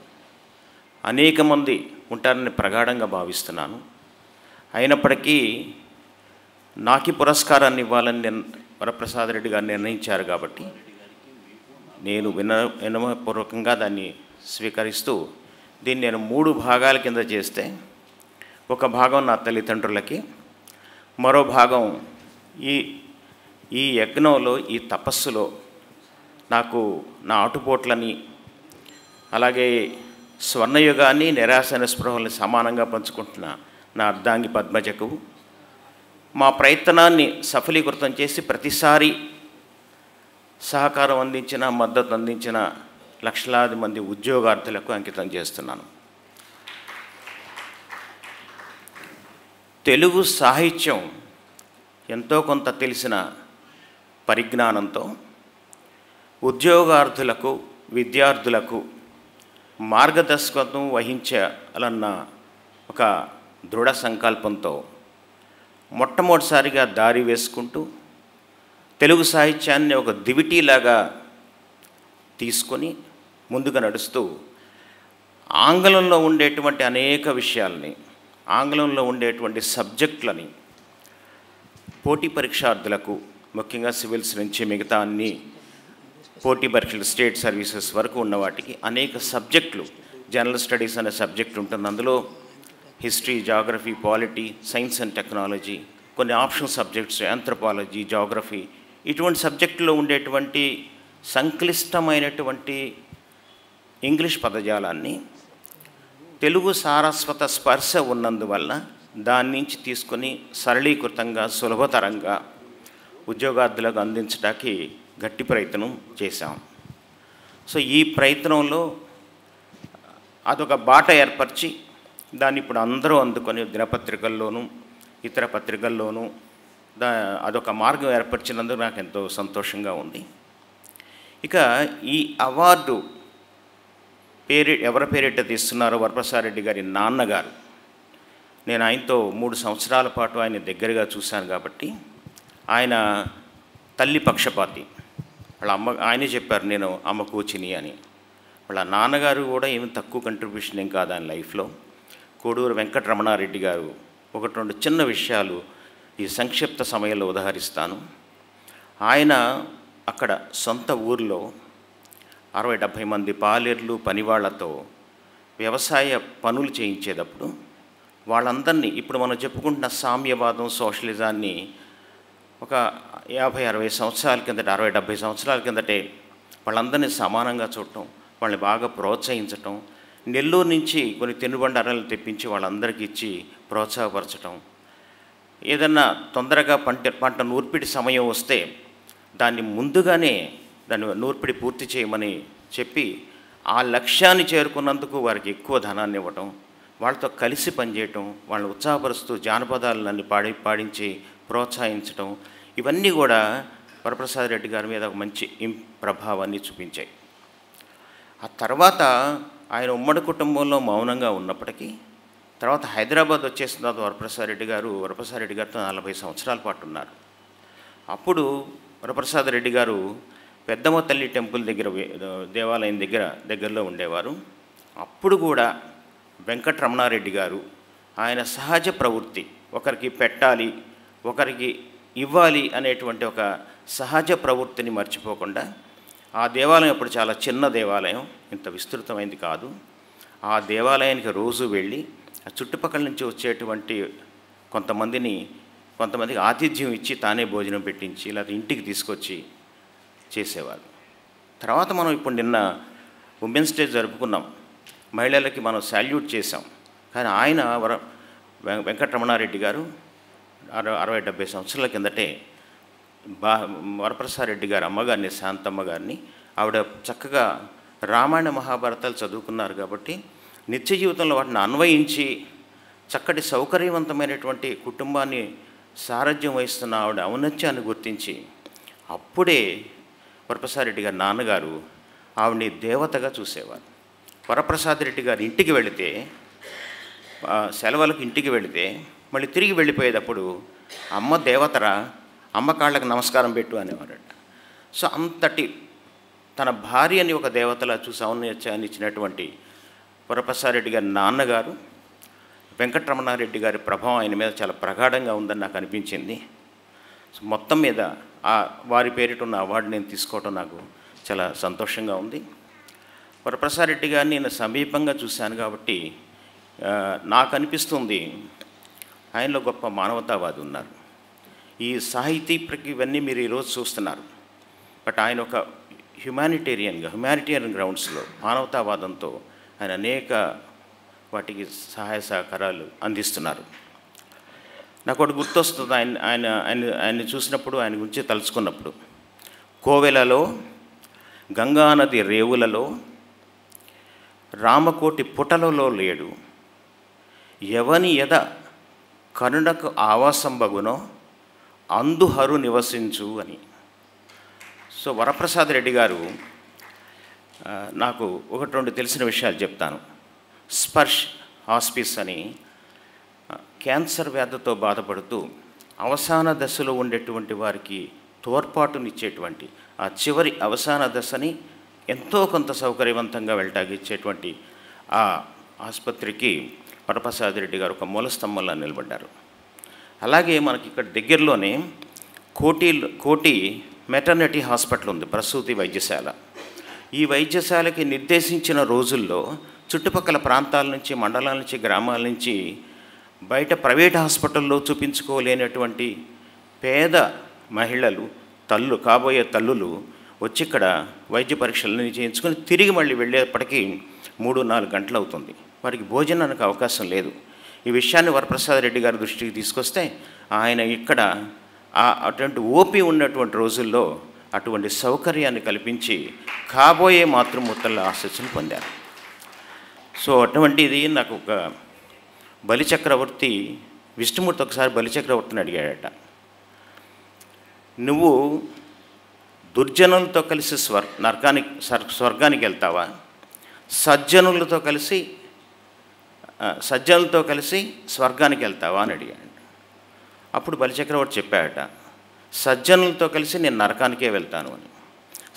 అనేక మంది ఉంటారని ప్రగాఢంగా భావిస్తున్నాను. అయినప్పటికీ నాకు ఈ పురస్కారాన్ని ఇవ్వాలని వరప్రసాద్ రెడ్డి గారు నిర్ణయించారు కాబట్టి నేను వినమ్రపూర్వకంగా దాన్ని స్వీకరిస్తూ దీన్ని నేను 3 భాగాల కింద చేస్తే, ఒక భాగం నా తల్లిదండ్రులకి, మరో భాగం ఈ యజ్ఞంలో, ఈ తపస్సులో నాకు నా ఆటుపోట్లని, అలాగే స్వర్ణయుగాన్ని, నిరాశ నిస్పృహల్ని సమానంగా పంచుకుంటున్న నా అర్ధాంగి పద్మజకు, మా ప్రయత్నాన్ని సఫలీకృతం చేసి ప్రతిసారి సహకారం అందించిన, మద్దతు అందించిన లక్షలాది మంది ఉద్యోగార్థులకు అంకితం చేస్తున్నాను. తెలుగు సాహిత్యం ఎంతో కొంత తెలిసిన పరిజ్ఞానంతో ఉద్యోగార్థులకు, విద్యార్థులకు మార్గదర్శకత్వం వహించాలన్న ఒక దృఢ సంకల్పంతో మొట్టమొదటిసారిగా దారి వేసుకుంటూ తెలుగు సాహిత్యాన్ని ఒక దివిటీలాగా తీసుకొని ముందుగా నడుస్తూ ఆంగ్లంలో ఉండేటువంటి అనేక విషయాల్ని, ఆంగ్లంలో ఉండేటువంటి సబ్జెక్టులని పోటీ పరీక్షార్థులకు, ముఖ్యంగా సివిల్స్ నుంచి మిగతా అన్ని పోటీ పరీక్షలు, స్టేట్ సర్వీసెస్ వరకు ఉన్న వాటికి అనేక సబ్జెక్టులు, జనరల్ స్టడీస్ అనే సబ్జెక్ట్ ఉంటుంది. అందులో history, geography, polity, science and technology, కొన్ని ఆప్షనల్ సబ్జెక్ట్స్, ఆంథ్రోపాలజీ, జాగ్రఫీ, ఇటువంటి సబ్జెక్టులో ఉండేటువంటి సంక్లిష్టమైనటువంటి ఇంగ్లీష్ పదజాలాన్ని తెలుగు సారస్వత స్పర్శ ఉన్నందువల్ల దాని నుంచి తీసుకొని సరళీకృతంగా, సులభతరంగా ఉద్యోగార్థులకు అందించడానికి గట్టి ప్రయత్నం చేశాం. సో ఈ ప్రయత్నంలో అదొక బాట ఏర్పరిచి దాన్ని ఇప్పుడు అందరూ అందుకొని దినపత్రికల్లోనూ ఇతర పత్రికల్లోనూ అదొక మార్గం ఏర్పరిచినందుకు నాకు ఎంతో సంతోషంగా ఉంది. ఇక ఈ అవార్డు ఎవరి పేరిట తీస్తున్నారో వరప్రసాద్ రెడ్డి గారి నాన్నగారు, నేను ఆయనతో 3 సంవత్సరాల పాటు ఆయన దగ్గరగా చూశాను కాబట్టి ఆయన తల్లి పక్షపాతి. వాళ్ళ అమ్మ, ఆయనే చెప్పారు నేను అమ్మ కూచిని అని. వాళ్ళ నాన్నగారు కూడా ఏమి తక్కువ కంట్రిబ్యూషన్ ఏం కాదు ఆయన లైఫ్లో. కోడూరు వెంకటరమణారెడ్డి గారు 1-2 చిన్న విషయాలు ఈ సంక్షిప్త సమయంలో ఉదహరిస్తాను. ఆయన అక్కడ సొంత ఊర్లో 60-70 మంది పాలేర్లు, పనివాళ్లతో వ్యవసాయ పనులు చేయించేటప్పుడు వాళ్ళందరినీ, ఇప్పుడు మనం చెప్పుకుంటున్న సామ్యవాదం, సోషలిజాన్ని ఒక 50-60 సంవత్సరాల కిందట, 60-70 సంవత్సరాల కిందటే వాళ్ళందరినీ సమానంగా చూడటం, వాళ్ళని బాగా ప్రోత్సహించటం, నెల్లూరు నుంచి కొన్ని తినుబండారాలు తెప్పించి వాళ్ళందరికీ ఇచ్చి ప్రోత్సాహపరచటం, ఏదన్నా తొందరగా పంట నూర్పిడి సమయం వస్తే దాన్ని ముందుగానే దాన్ని నూర్పిడి పూర్తి చేయమని చెప్పి ఆ లక్ష్యాన్ని చేరుకున్నందుకు వారికి ఎక్కువ ధనాన్ని ఇవ్వటం, వాళ్ళతో కలిసి పనిచేయటం, వాళ్ళని ఉత్సాహపరుస్తూ జానపదాలన్నీ పాడించి ప్రోత్సహించటం, ఇవన్నీ కూడా వరప్రసాద్ రెడ్డి గారి మీద ఒక మంచి ప్రభావాన్ని చూపించాయి. ఆ తర్వాత ఆయన ఉమ్మడి కుటుంబంలో మౌనంగా ఉన్నప్పటికీ తర్వాత హైదరాబాద్ వచ్చేసిన తర్వాత వరప్రసాద్ రెడ్డి గారితో 40 సంవత్సరాల పాటు ఉన్నారు. అప్పుడు వరప్రసాద్ రెడ్డి గారు పెద్దమ్మ తల్లి టెంపుల్ దగ్గర దేవాలయం దగ్గరలో ఉండేవారు. అప్పుడు కూడా వెంకటరమణారెడ్డి గారు ఆయన సహజ ప్రవృత్తి, ఒకరికి పెట్టాలి ఒకరికి ఇవ్వాలి అనేటువంటి ఒక సహజ ప్రవృత్తిని మర్చిపోకుండా, ఆ దేవాలయం అప్పుడు చాలా చిన్న దేవాలయం, ఇంత విస్తృతమైంది కాదు. ఆ దేవాలయానికి రోజు వెళ్ళి ఆ చుట్టుపక్కల నుంచి వచ్చేటువంటి కొంతమందికి ఆతిథ్యం ఇచ్చి తానే భోజనం పెట్టించి లేకపోతే ఇంటికి తీసుకొచ్చి చేసేవారు. తర్వాత మనం ఇప్పుడు నిన్న ఉమెన్స్ డే జరుపుకున్నాం, మహిళలకి మనం సాల్యూట్ చేసాం. కానీ ఆయన వెంకటరమణారెడ్డి గారు 60-70 సంవత్సరాల కిందటే వరప్రసాద్ రెడ్డి గారు అమ్మగారిని, శాంతమ్మ గారిని, ఆవిడ చక్కగా రామాయణ మహాభారతాలు చదువుకున్నారు కాబట్టి నిత్య జీవితంలో వాటిని అన్వయించి చక్కటి సౌకర్యవంతమైనటువంటి కుటుంబాన్ని సారథ్యం వహిస్తున్న ఆవిడ ఔన్నత్యాన్ని గుర్తించి అప్పుడే వరప్రసాద్ రెడ్డి గారి నాన్నగారు ఆవిడని దేవతగా చూసేవారు. వరప్రసాద్ రెడ్డి గారి ఇంటికి వెళితే, సెలవులకు ఇంటికి వెళితే మళ్ళీ తిరిగి వెళ్ళిపోయేటప్పుడు అమ్మ దేవతరా, అమ్మ కాళ్ళకి నమస్కారం పెట్టు అనేవారట. సో అంతటి తన భార్యని ఒక దేవతలా చూసి ఔన్నత్యాన్ని ఇచ్చినటువంటి వరప్రసాద్ రెడ్డి గారి నాన్నగారు వెంకటరమణారెడ్డి గారి ప్రభావం ఆయన మీద చాలా ప్రగాఢంగా ఉందని నాకు అనిపించింది. సో మొత్తం మీద వారి పేరిట ఉన్న అవార్డు నేను తీసుకోవడం నాకు చాలా సంతోషంగా ఉంది. వరప్రసాద్ రెడ్డి గారిని నేను సమీపంగా చూశాను కాబట్టి నాకు అనిపిస్తుంది ఆయనలో గొప్ప మానవతావాది ఉన్నారు. ఈ సాహితీ ఇవన్నీ మీరు ఈరోజు చూస్తున్నారు, బట్ ఆయన ఒక హ్యుమానిటేరియన్ గ్రౌండ్స్లో మానవతావాదంతో ఆయన అనేక వాటికి సహాయ సహకారాలు అందిస్తున్నారు. నాకు ఒకటి గుర్తొస్తుంది ఆయన్ని చూసినప్పుడు, ఆయన గురించి తలుచుకున్నప్పుడు, కోవెలలో, గంగానది రేవులలో, రామకోటి పుటలలో లేడు, ఎవని ఎద కరుణకు ఆవాసంబగునో అందుహరు నివసించు అని. సో వరప్రసాద్ రెడ్డి గారు నాకు 1-2 తెలిసిన విషయాలు చెప్తాను. స్పర్శ్ హాస్పిస్ అని క్యాన్సర్ వ్యాధితో బాధపడుతూ అవసాన దశలో ఉండేటువంటి వారికి తోడ్పాటునిచ్చేటువంటి ఆ చివరి అవసాన దశని ఎంతో కొంత సౌకర్యవంతంగా వెళ్ళటాగిచ్చేటువంటి ఆ ఆసుపత్రికి వరప్రసాద్ రెడ్డి గారు ఒక మూల స్తంభంలో నిలబడ్డారు. అలాగే మనకి ఇక్కడ దగ్గరలోనే కోటి మెటర్నిటీ హాస్పిటల్ ఉంది, ప్రసూతి వైద్యశాల. ఈ వైద్యశాలకి నిర్దేశించిన రోజుల్లో చుట్టుపక్కల ప్రాంతాల నుంచి, మండలాల నుంచి, గ్రామాల నుంచి బయట ప్రైవేట్ హాస్పిటల్లో చూపించుకోలేనటువంటి పేద మహిళలు, కాబోయే తల్లులు వచ్చి ఇక్కడ వైద్య పరీక్షలను చేయించుకొని తిరిగి మళ్ళీ వెళ్ళేప్పటికీ 3-4 గంటలు అవుతుంది. వారికి భోజనానికి అవకాశం లేదు. ఈ విషయాన్ని వరప్రసాద్ రెడ్డి గారి దృష్టికి తీసుకొస్తే ఆయన ఇక్కడ అటువంటి ఓపీ ఉన్నటువంటి రోజుల్లో అటువంటి సౌకర్యాన్ని కల్పించి కాబోయే మాతృమూర్తుల ఆశీస్సులు పొందారు. సో అటువంటిది నాకు ఒక బలిచక్రవర్తి, విష్ణుమూర్తి ఒకసారి బలిచక్రవర్తిని అడిగాడట, నువ్వు దుర్జనులతో కలిసి స్వర్గానికి వెళ్తావా, సజ్జనులతో కలిసి స్వర్గానికి వెళ్తావా అని అడిగాడు. అప్పుడు బలిచక్రవర్తి చెప్పాడట, సజ్జనులతో కలిసి నేను నరకానికే వెళ్తాను అని.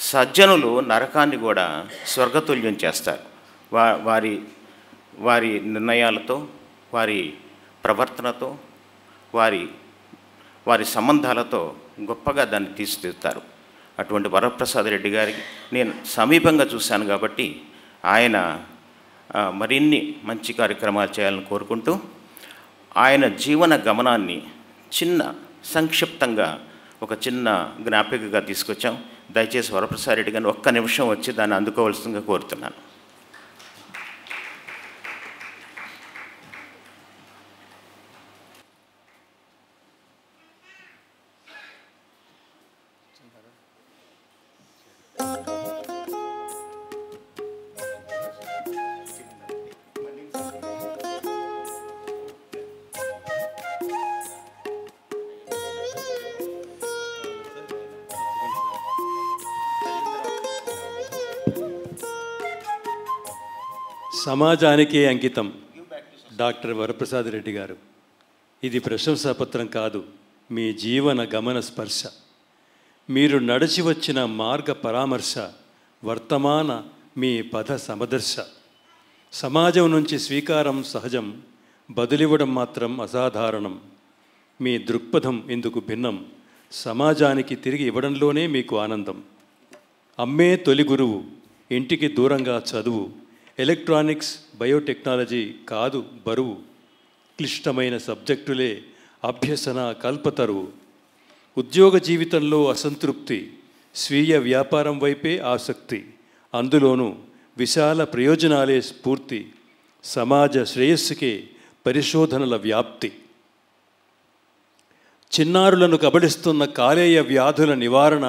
సజ్జనులు నరకాన్ని కూడా స్వర్గతుల్యం చేస్తారు. వారి నిర్ణయాలతో, వారి ప్రవర్తనతో, వారి సంబంధాలతో గొప్పగా దాన్ని తీర్చిదిద్దుతారు. అటువంటి వరప్రసాద్ రెడ్డి గారికి నేను సమీపంగా చూశాను కాబట్టి ఆయన మరిన్ని మంచి కార్యక్రమాలు చేయాలని కోరుకుంటూ ఆయన జీవన గమనాన్ని సంక్షిప్తంగా ఒక చిన్న జ్ఞాపికగా తీసుకొచ్చాం. దయచేసి వరప్రసాద్ రెడ్డి గారిని 1 నిమిషం వచ్చి దాన్ని అందుకోవాల్సిందిగా కోరుతున్నాను. సమాజానికే అంకితం డాక్టర్ వరప్రసాద్ రెడ్డి గారు. ఇది ప్రశంసాపత్రం కాదు, మీ జీవన గమన స్పర్శ, మీరు నడిచి వచ్చిన మార్గ పరామర్శ, వర్తమాన మీ పద సమదర్శ. సమాజం నుంచి స్వీకారం సహజం, బదులివ్వడం మాత్రం అసాధారణం. మీ దృక్పథం ఇందుకు భిన్నం, సమాజానికి తిరిగి ఇవ్వడంలోనే మీకు ఆనందం. అమ్మే తొలి గురువు, ఇంటికి దూరంగా చదువు, ఎలక్ట్రానిక్స్ బయోటెక్నాలజీ కాదు బరువు, క్లిష్టమైన సబ్జెక్టులే అభ్యసన కల్పతరువు. ఉద్యోగ జీవితంలో అసంతృప్తి, స్వీయ వ్యాపారం వైపే ఆసక్తి, అందులోనూ విశాల ప్రయోజనాలే స్ఫూర్తి, సమాజ శ్రేయస్సుకే పరిశోధనల వ్యాప్తి. చిన్నారులను కబళిస్తున్న కాలేయ వ్యాధుల నివారణ,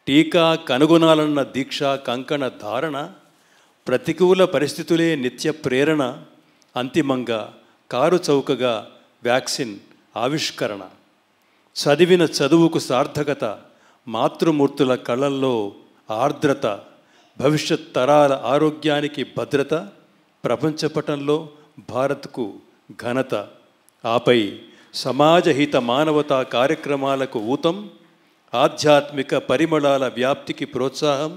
టీకా కనుగొనాలన్న దీక్ష కంకణ ధారణ, ప్రతికూల పరిస్థితులే నిత్య ప్రేరణ, అంతిమంగా కారు చౌకగా వ్యాక్సిన్ ఆవిష్కరణ. చదివిన చదువుకు సార్థకత, మాతృమూర్తుల కళ్ళల్లో ఆర్ద్రత, భవిష్యత్ తరాల ఆరోగ్యానికి భద్రత, ప్రపంచపటంలో భారత్కు ఘనత. ఆపై సమాజహిత మానవతా కార్యక్రమాలకు ఊతం, ఆధ్యాత్మిక పరిమళాల వ్యాప్తికి ప్రోత్సాహం,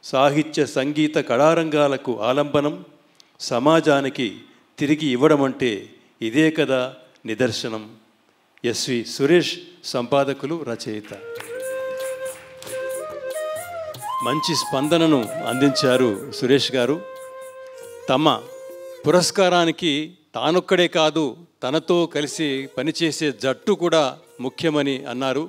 సాహిత్య సంగీత కళారంగాలకు ఆలంబనం, సమాజానికి తిరిగి ఇవ్వడమంటే ఇదే కదా నిదర్శనం. ఎస్వి సురేష్, సంపాదకులు, రచయిత. మంచి స్పందనను అందించారు సురేష్ గారు. తమ పురస్కారానికి తానొక్కడే కాదు, తనతో కలిసి పనిచేసే జట్టు కూడా ముఖ్యమని అన్నారు.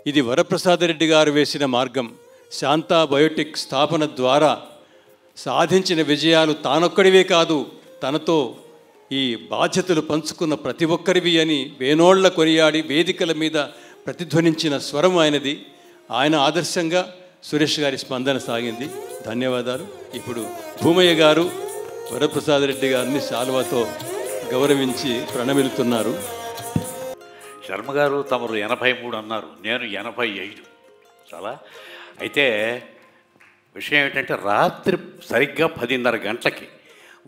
ఇది వరప్రసాదరెడ్డి గారు వేసిన మార్గం. శాంతా బయోటెక్ స్థాపన ద్వారా సాధించిన విజయాలు తానొక్కడివే కాదు, తనతో ఈ బాధ్యతలు పంచుకున్న ప్రతి ఒక్కరివి అని వేనోళ్ల కొనియాడి వేదికల మీద ప్రతిధ్వనించిన స్వరం ఆయనది. ఆయన ఆదర్శంగా సురేష్ గారి స్పందన సాగింది. ధన్యవాదాలు. ఇప్పుడు భూమయ్య గారు వరప్రసాదరెడ్డి గారిని శాలువాతో గౌరవించి ప్రణమిలుతున్నారు. శర్మ గారు తమరు 83 అన్నారు, నేను 85. చాలా అయితే విషయం ఏంటంటే, రాత్రి సరిగ్గా 10:30 గంటలకి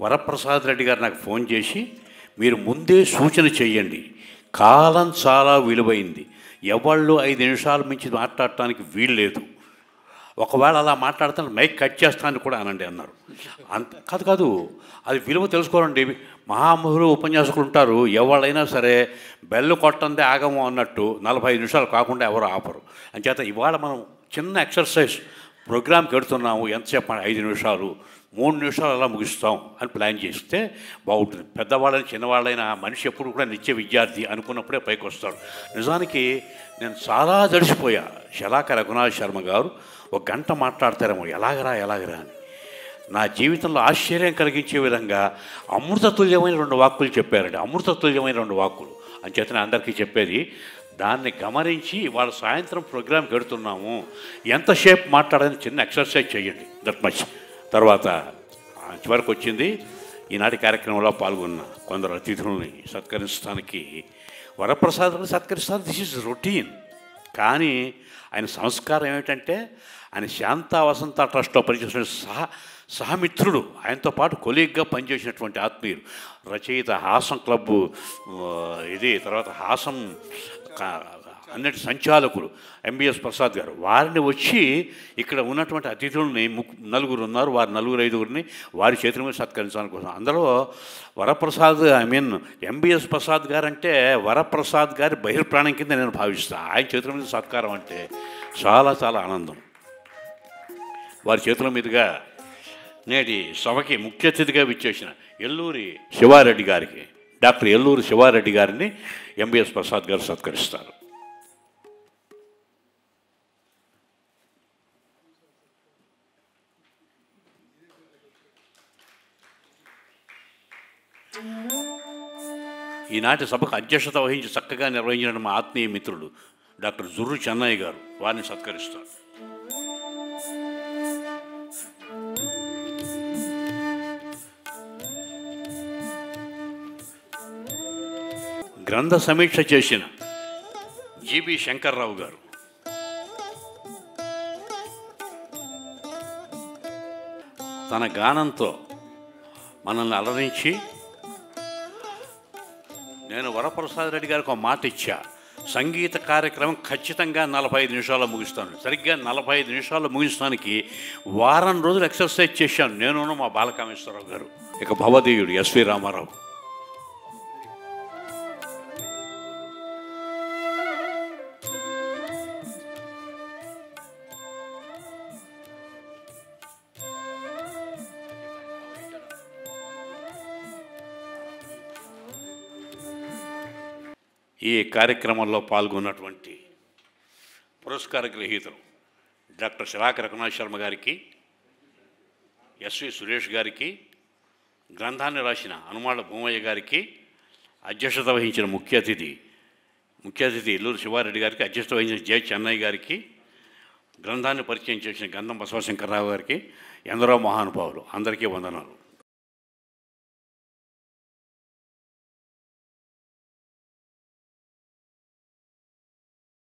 వరప్రసాద్ రెడ్డి గారు నాకు ఫోన్ చేసి, మీరు ముందే సూచన చేయండి, కాలం చాలా విలువైంది, ఎవళ్ళు 5 నిమిషాల మించి మాట్లాడటానికి వీలు లేదు, ఒకవేళ అలా మాట్లాడతాను మైక్ కట్ చేస్తాను కూడా అనండి అన్నారు. అంత కాదు, అది విలువ తెలుసుకోవాలండి. మహామహులు ఉపన్యాసకులు ఉంటారు, ఎవరైనా సరే బెల్లు కొట్టందే ఆగము అన్నట్టు 45 నిమిషాలు కాకుండా ఎవరు ఆపరు. అంచేత ఇవాళ మనం చిన్న ఎక్సర్సైజ్ ప్రోగ్రామ్కి వెడుతున్నాము, ఎంతసేపు 5 నిమిషాలు 3 నిమిషాలు అలా ముగిస్తాం అని ప్లాన్ చేస్తే బాగుంటుంది. పెద్దవాళ్ళని చిన్నవాళ్ళైనా మనిషి ఎప్పుడు కూడా నిత్య విద్యార్థి అనుకున్నప్పుడే పైకి వస్తాడు. నిజానికి నేను చాలా తడిసిపోయా. శలాక రఘునాథ్ శర్మ గారు 1 గంట మాట్లాడతారేమో, ఎలాగరా అని. నా జీవితంలో ఆశ్చర్యం కలిగించే విధంగా అమృతతుల్యమైన 2 వాక్కులు చెప్పారండి. అమృతతుల్యమైన 2 వాక్కులు అంచేతనే అందరికీ చెప్పేది. దాన్ని గమనించి వాళ్ళ సాయంత్రం ప్రోగ్రామ్కి వెడుతున్నాము, ఎంతసేపు మాట్లాడని చిన్న ఎక్సర్సైజ్ చేయండి, దట్ మచ్. తర్వాత చివరికి వచ్చింది, ఈనాటి కార్యక్రమంలో పాల్గొన్న కొందరు అతిథులని సత్కరించడానికి, వరప్రసాద్ని సత్కరిస్తాను, దిస్ ఈజ్ రొటీన్. కానీ ఆయన సంస్కారం ఏమిటంటే, ఆయన శాంతా వసంత ట్రస్ట్లో పనిచేసిన సహమిత్రుడు, ఆయనతో పాటు కొలీగ్గా పనిచేసినటువంటి ఆత్మీయులు, రచయిత, హాసం క్లబ్బు ఇది, తర్వాత హాసం అన్నిటి సంచాలకులు ఎంబీఎస్ ప్రసాద్ గారు, వారిని వచ్చి ఇక్కడ ఉన్నటువంటి అతిథులని 4 ఉన్నారు, వారి 4-5 వారి చేతుల మీద సత్కరించడానికి కోసం. అందులో వరప్రసాద్, ఎంబీఎస్ ప్రసాద్ గారు అంటే వరప్రసాద్ గారి బహిర్ప్రాణం కింద నేను భావిస్తాను. ఆయన చేతుల మీద సత్కారం అంటే చాలా చాలా ఆనందం. వారి చేతుల మీదుగా నేటి సభకి ముఖ్య అతిథిగా విచ్చేసిన ఎల్లూరి శివారెడ్డి గారికి, డాక్టర్ ఎల్లూరి శివారెడ్డి గారిని ఎంబీఎస్ ప్రసాద్ గారు సత్కరిస్తారు. ఈనాటి సభకు అధ్యక్షత వహించి చక్కగా నిర్వహించిన మా ఆత్మీయ మిత్రుడు డాక్టర్ జుర్రు చెన్నయ్య గారు, వారిని సత్కరిస్తారు. గ్రంథ సమీక్ష చేసిన జీబీ శంకర్రావు గారు, తన గానంతో మనల్ని అలరించి, నేను వరప్రసాద్ రెడ్డి గారికి ఒక మాట ఇచ్చా, సంగీత కార్యక్రమం ఖచ్చితంగా 45 నిమిషాల్లో ముగిస్తాను. సరిగ్గా 45 నిమిషాల్లో ముగించడానికి వారం రోజులు ఎక్సర్సైజ్ చేశాను నేను, మా బాలకామేశ్వరరావు గారు, ఇక భవదేయుడు ఎస్వి రామారావు. ఈ కార్యక్రమంలో పాల్గొన్నటువంటి పురస్కార గ్రహీతలు డాక్టర్ శిలాక రఘునాథ్ శర్మ గారికి, ఎస్వి సురేష్ గారికి, గ్రంథాన్ని రాసిన అనుమాళ్ళ భూమయ్య గారికి, అధ్యక్షత వహించిన ముఖ్య అతిథి ఇల్లూరు శివారెడ్డి గారికి, అధ్యక్షత వహించిన జె చెన్నై గారికి, గ్రంథాన్ని పరిచయం చేసిన గంధం బసవశంకర్రావు గారికి, ఎందరో మహానుభావులు, అందరికీ వందనాలు.